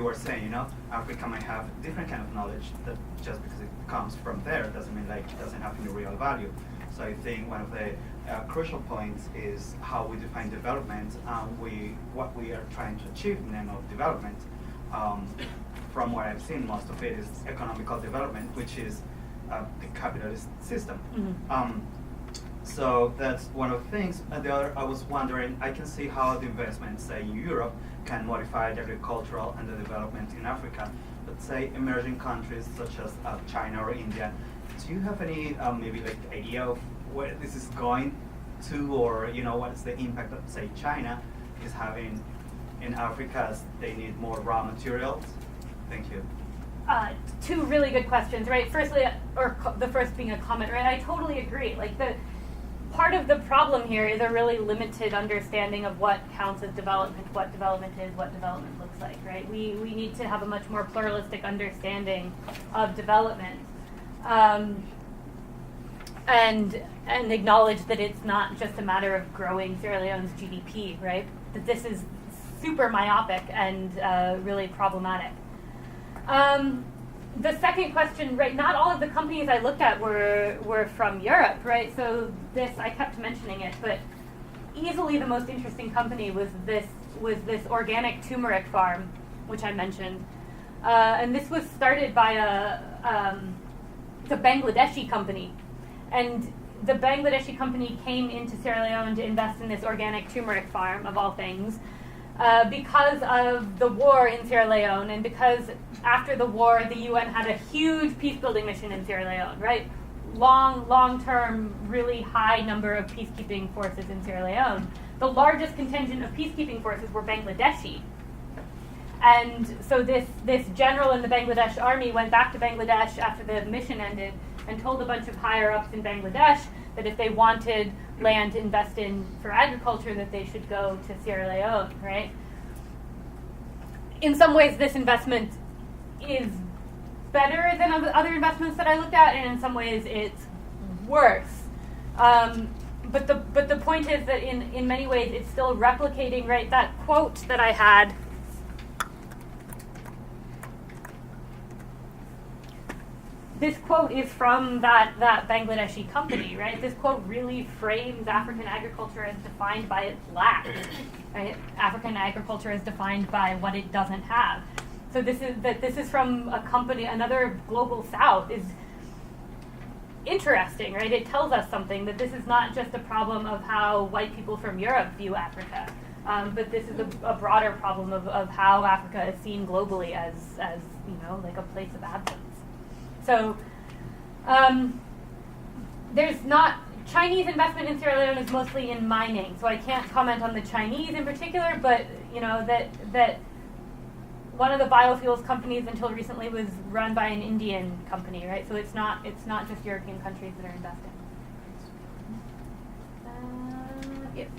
[SPEAKER 12] were saying, you know, Africa might have different kind of knowledge that just because it comes from there doesn't mean like it doesn't have any real value. So I think one of the crucial points is how we define development and what we are trying to achieve in the name of development. From what I've seen, most of it is economical development, which is the capitalist system.
[SPEAKER 2] Mm-hmm.
[SPEAKER 12] So that's one of the things. And the other, I was wondering, I can see how the investments, say in Europe, can modify the agricultural and the development in Africa. But say emerging countries such as China or India, do you have any maybe like idea of where this is going to, or you know, what is the impact that say China is having in Africa as they need more raw materials? Thank you.
[SPEAKER 2] Two really good questions, right? Firstly, the first being a comment, right? I totally agree. Like part of the problem here is a really limited understanding of what counts as development, what development is, what development looks like, right? We need to have a much more pluralistic understanding of development, and acknowledge that it's not just a matter of growing Sierra Leone's GDP, right? That this is super myopic and really problematic. The second question, right, not all of the companies I looked at were from Europe, right? So I kept mentioning it, but easily the most interesting company was this organic turmeric farm, which I mentioned. And this was started by it's a Bangladeshi company. And the Bangladeshi company came into Sierra Leone to invest in this organic turmeric farm, of all things, because of the war in Sierra Leone, and because after the war, the UN had a huge peace-building mission in Sierra Leone, right? Long-term, really high number of peacekeeping forces in Sierra Leone. The largest contingent of peacekeeping forces were Bangladeshi. And so this general in the Bangladesh army went back to Bangladesh after the mission ended and told a bunch of higher-ups in Bangladesh that if they wanted land to invest in for agriculture, that they should go to Sierra Leone, right? In some ways, this investment is better than other investments that I looked at, and in some ways, it's worse. But the point is that in many ways, it's still replicating, right? That quote that I had. This quote is from that Bangladeshi company, right? This quote really frames African agriculture as defined by its lack, right? African agriculture is defined by what it doesn't have. So this is from a company, another global south, is interesting, right? It tells us something, that this is not just a problem of how white people from Europe view Africa, but this is a broader problem of how Africa is seen globally as you know, like a place of absence. So there's not, Chinese investment in Sierra Leone is mostly in mining, so I can't comment on the Chinese in particular, but you know, that one of the biofuels companies until recently was run by an Indian company, right? So it's not just European countries that are investing. Yep.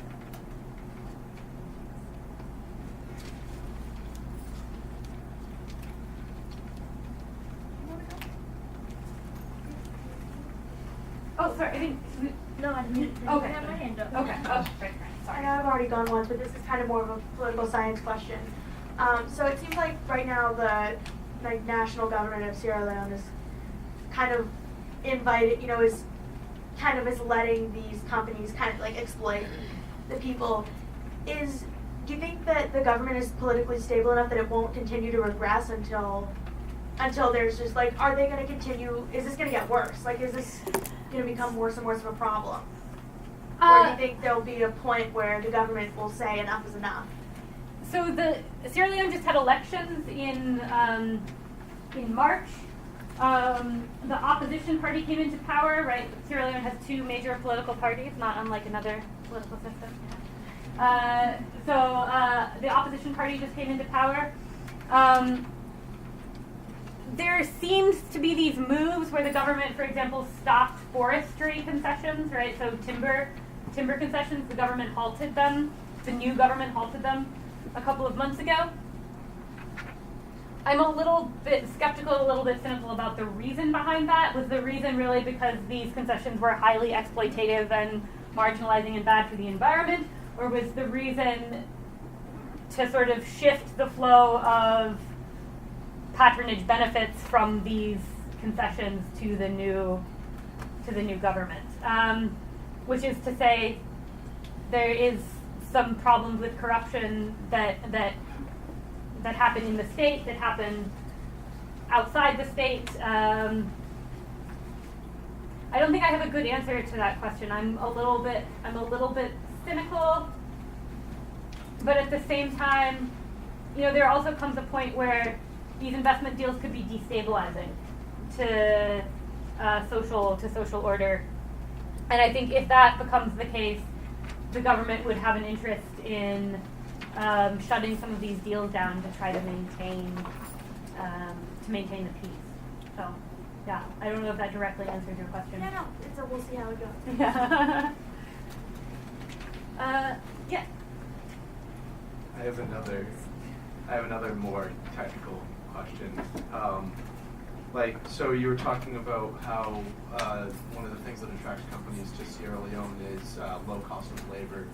[SPEAKER 2] Oh, sorry, I think.
[SPEAKER 6] No, I didn't.
[SPEAKER 2] Okay.
[SPEAKER 6] I have my hand up.
[SPEAKER 2] Okay. Oh, right. Sorry.
[SPEAKER 6] I know I've already gone once, but this is kind of more of a political science question. So it seems like right now the national government of Sierra Leone is kind of invited, you know, is letting these companies kind of like exploit the people. Do you think that the government is politically stable enough that it won't continue to regress until there's just like, are they going to continue? Is this going to get worse? Like, is this going to become worse and worse of a problem? Or do you think there'll be a point where the government will say enough is enough?
[SPEAKER 2] So the Sierra Leone just had elections in March. The opposition party came into power, right? Sierra Leone has two major political parties, not unlike another political system. So the opposition party just came into power. there seems to be these moves where the government, for example, stopped forestry concessions, right? So timber concessions, the government halted them. The new government halted them a couple of months ago. I'm a little bit skeptical, a little bit cynical about the reason behind that. Was the reason really because these concessions were highly exploitative and marginalizing and bad for the environment? Or was the reason to sort of shift the flow of patronage benefits from these concessions to the new government? Which is to say, there is some problems with corruption that happen in the state, that happen outside the state. I don't think I have a good answer to that question. I'm a little bit cynical, but at the same time, there also comes a point where these investment deals could be destabilizing to social order, and I think if that becomes the case, the government would have an interest in shutting some of these deals down to try to maintain the peace. So, yeah, I don't know if that directly answers your question.
[SPEAKER 6] No, we'll see how it goes.
[SPEAKER 2] Yeah. Yeah.
[SPEAKER 3] I have another more technical question. So you were talking about how one of the things that attracts companies to Sierra Leone is low cost of labor,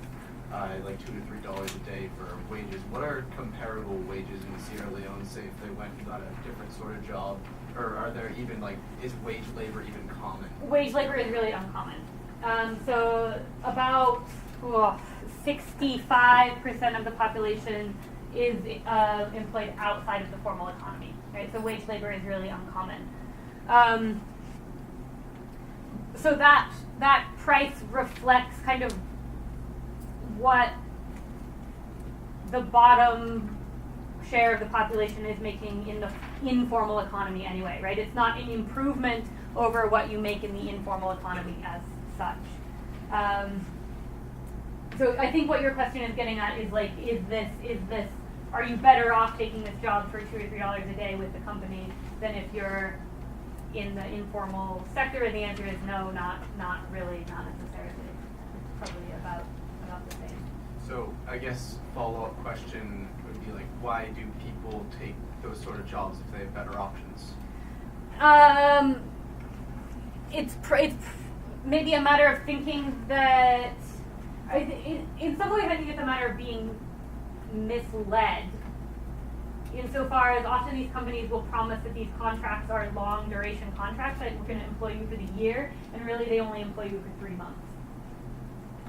[SPEAKER 3] like $2 to $3 a day for wages. What are comparable wages in Sierra Leone, say if they went and got a different sort of job? Or are there even is wage labor even common?
[SPEAKER 2] Wage labor is really uncommon. So about 65% of the population is employed outside of the formal economy, right? So wage labor is really uncommon. So that price reflects kind of what the bottom share of the population is making in the informal economy anyway, right? It's not an improvement over what you make in the informal economy as such. So I think what your question is getting at is are you better off taking this job for $2 or $3 a day with the company than if you're in the informal sector? And the answer is no, not really, not necessarily. It's probably about the same.
[SPEAKER 3] So I guess follow-up question would be why do people take those sort of jobs if they have better options?
[SPEAKER 2] It's maybe a matter of thinking that, in some ways I think it's a matter of being misled, insofar as often these companies will promise that these contracts are long duration contracts, like we're going to employ you for the year, and really they only employ you for 3 months.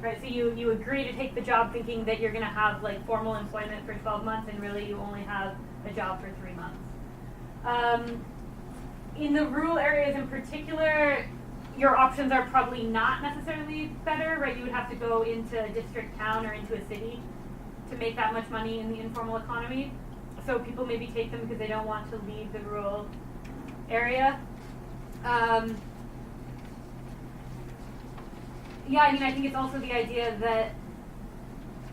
[SPEAKER 2] Right, so you agree to take the job thinking that you're going to have formal employment for 12 months, and really you only have a job for 3 months. In the rural areas in particular, your options are probably not necessarily better, right? You would have to go into a district town or into a city to make that much money in the informal economy. So people maybe take them because they don't want to leave the rural area. I think it's also the idea that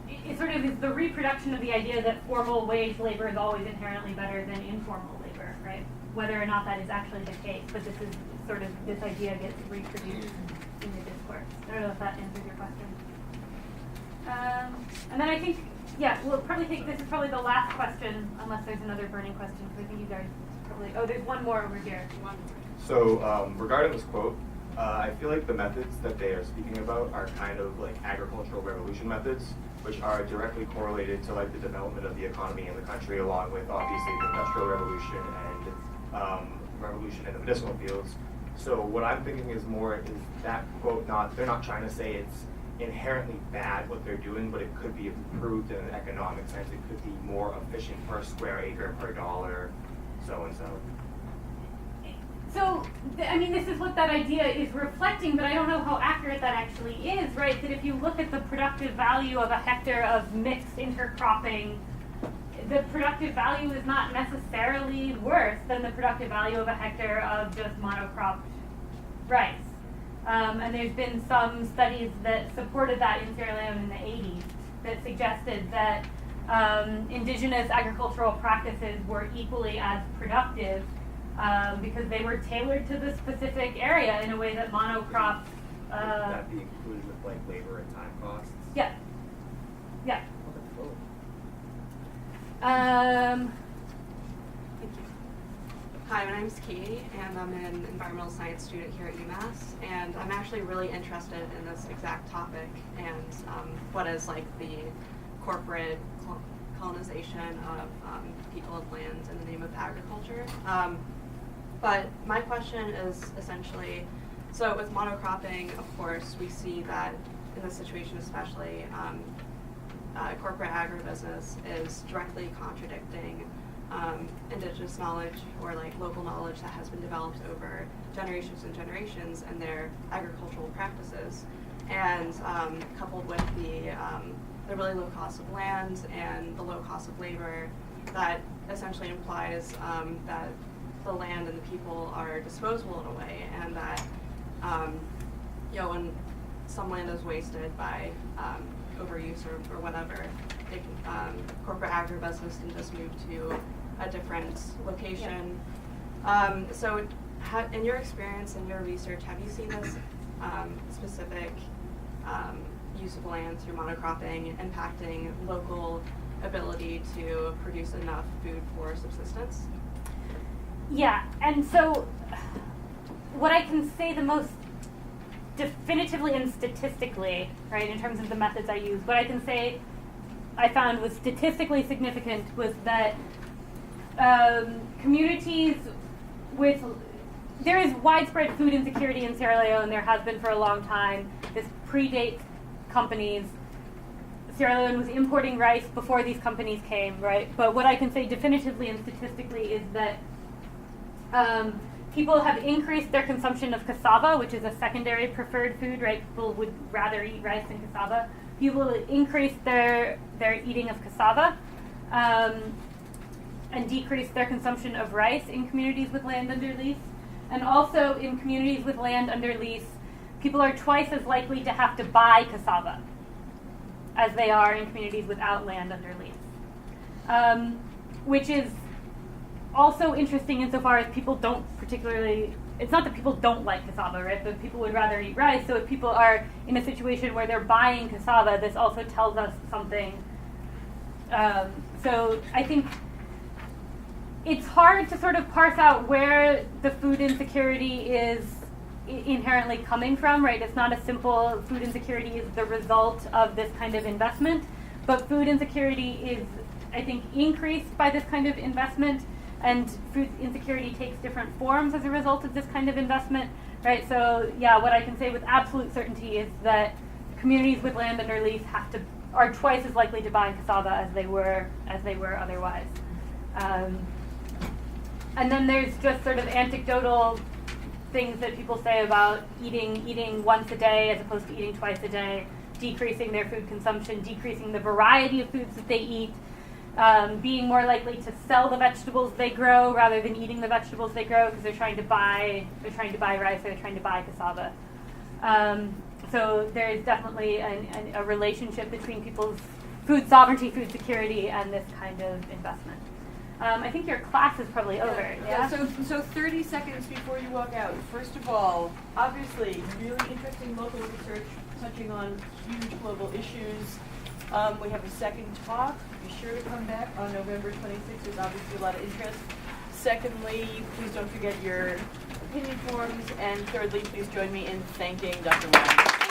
[SPEAKER 2] it sort of is the reproduction of the idea that formal wage labor is always inherently better than informal labor, right? Whether or not that is actually the case, but this is sort of, this idea gets reproduced in the discourse. I don't know if that answers your question. And then I think, we'll probably take, this is probably the last question, unless there's another burning question, because I think you guys probably, there's one more over here.
[SPEAKER 7] So regarding this quote, I feel like the methods that they are speaking about are kind of agricultural revolution methods, which are directly correlated to the development of the economy in the country, along with obviously the Industrial Revolution and revolution in the medicinal fields. So what I'm thinking is that quote they're not trying to say it's inherently bad what they're doing, but it could be improved in an economic sense. It could be more efficient per square acre, per dollar, so and so.
[SPEAKER 2] So, this is what that idea is reflecting, but I don't know how accurate that actually is, right? That if you look at the productive value of a hectare of mixed intercropping, the productive value is not necessarily worse than the productive value of a hectare of just monocropped rice. And there's been some studies that supported that in Sierra Leone in the 80s that suggested that indigenous agricultural practices were equally as productive because they were tailored to the specific area in a way that monocrops.
[SPEAKER 7] Would that be included with like labor and time costs?
[SPEAKER 2] Yeah. Yeah.
[SPEAKER 13] Thank you. Hi, my name is Katie, and I'm an environmental science student here at UMass, and I'm actually really interested in this exact topic and what is like the corporate colonization of people and land in the name of agriculture. But my question is essentially, so with monocropping, of course, we see that in this situation especially, corporate agribusiness is directly contradicting indigenous knowledge or like local knowledge that has been developed over generations and generations and their agricultural practices. And coupled with the really low cost of land and the low cost of labor, that essentially implies that the land and the people are disposable in a way, and that when some land is wasted by overuse or whatever, they can, corporate agribusiness can just move to a different location. Yeah. So in your experience and your research, have you seen this specific use of land through monocropping impacting local ability to produce enough food for subsistence?
[SPEAKER 2] Yeah, and so what I can say the most definitively and statistically, right, in terms of the methods I use, what I can say I found was statistically significant was that communities with, there is widespread food insecurity in Sierra Leone, there has been for a long time. This predates companies. Sierra Leone was importing rice before these companies came, right? But what I can say definitively and statistically is that people have increased their consumption of cassava, which is a secondary preferred food, right? People would rather eat rice than cassava. People increase their eating of cassava and decrease their consumption of rice in communities with land under lease. And also in communities with land under lease, people are twice as likely to have to buy cassava as they are in communities without land under lease, which is also interesting insofar as people don't particularly, it's not that people don't like cassava, right, but people would rather eat rice. So if people are in a situation where they're buying cassava, this also tells us something. So I think it's hard to sort of parse out where the food insecurity is inherently coming from, right? It's not a simple food insecurity is the result of this kind of investment, but food insecurity is, I think, increased by this kind of investment, and food insecurity takes different forms as a result of this kind of investment, right? So yeah, what I can say with absolute certainty is that communities with land under lease are twice as likely to buy cassava as they were otherwise. And then there's just sort of anecdotal things that people say about eating once a day as opposed to eating twice a day, decreasing their food consumption, decreasing the variety of foods that they eat, being more likely to sell the vegetables they grow rather than eating the vegetables they grow because they're trying to buy rice or they're trying to buy cassava. So there is definitely a relationship between people's food sovereignty, food security, and this kind of investment. I think your class is probably over. Yeah.
[SPEAKER 5] So 30 seconds before you walk out. First of all, obviously, really interesting local research touching on huge global issues. We have a second talk. Be sure to come back on November 26th. There's obviously a lot of interest. Secondly, please don't forget your opinion forms. And thirdly, please join me in thanking Dr. Wang.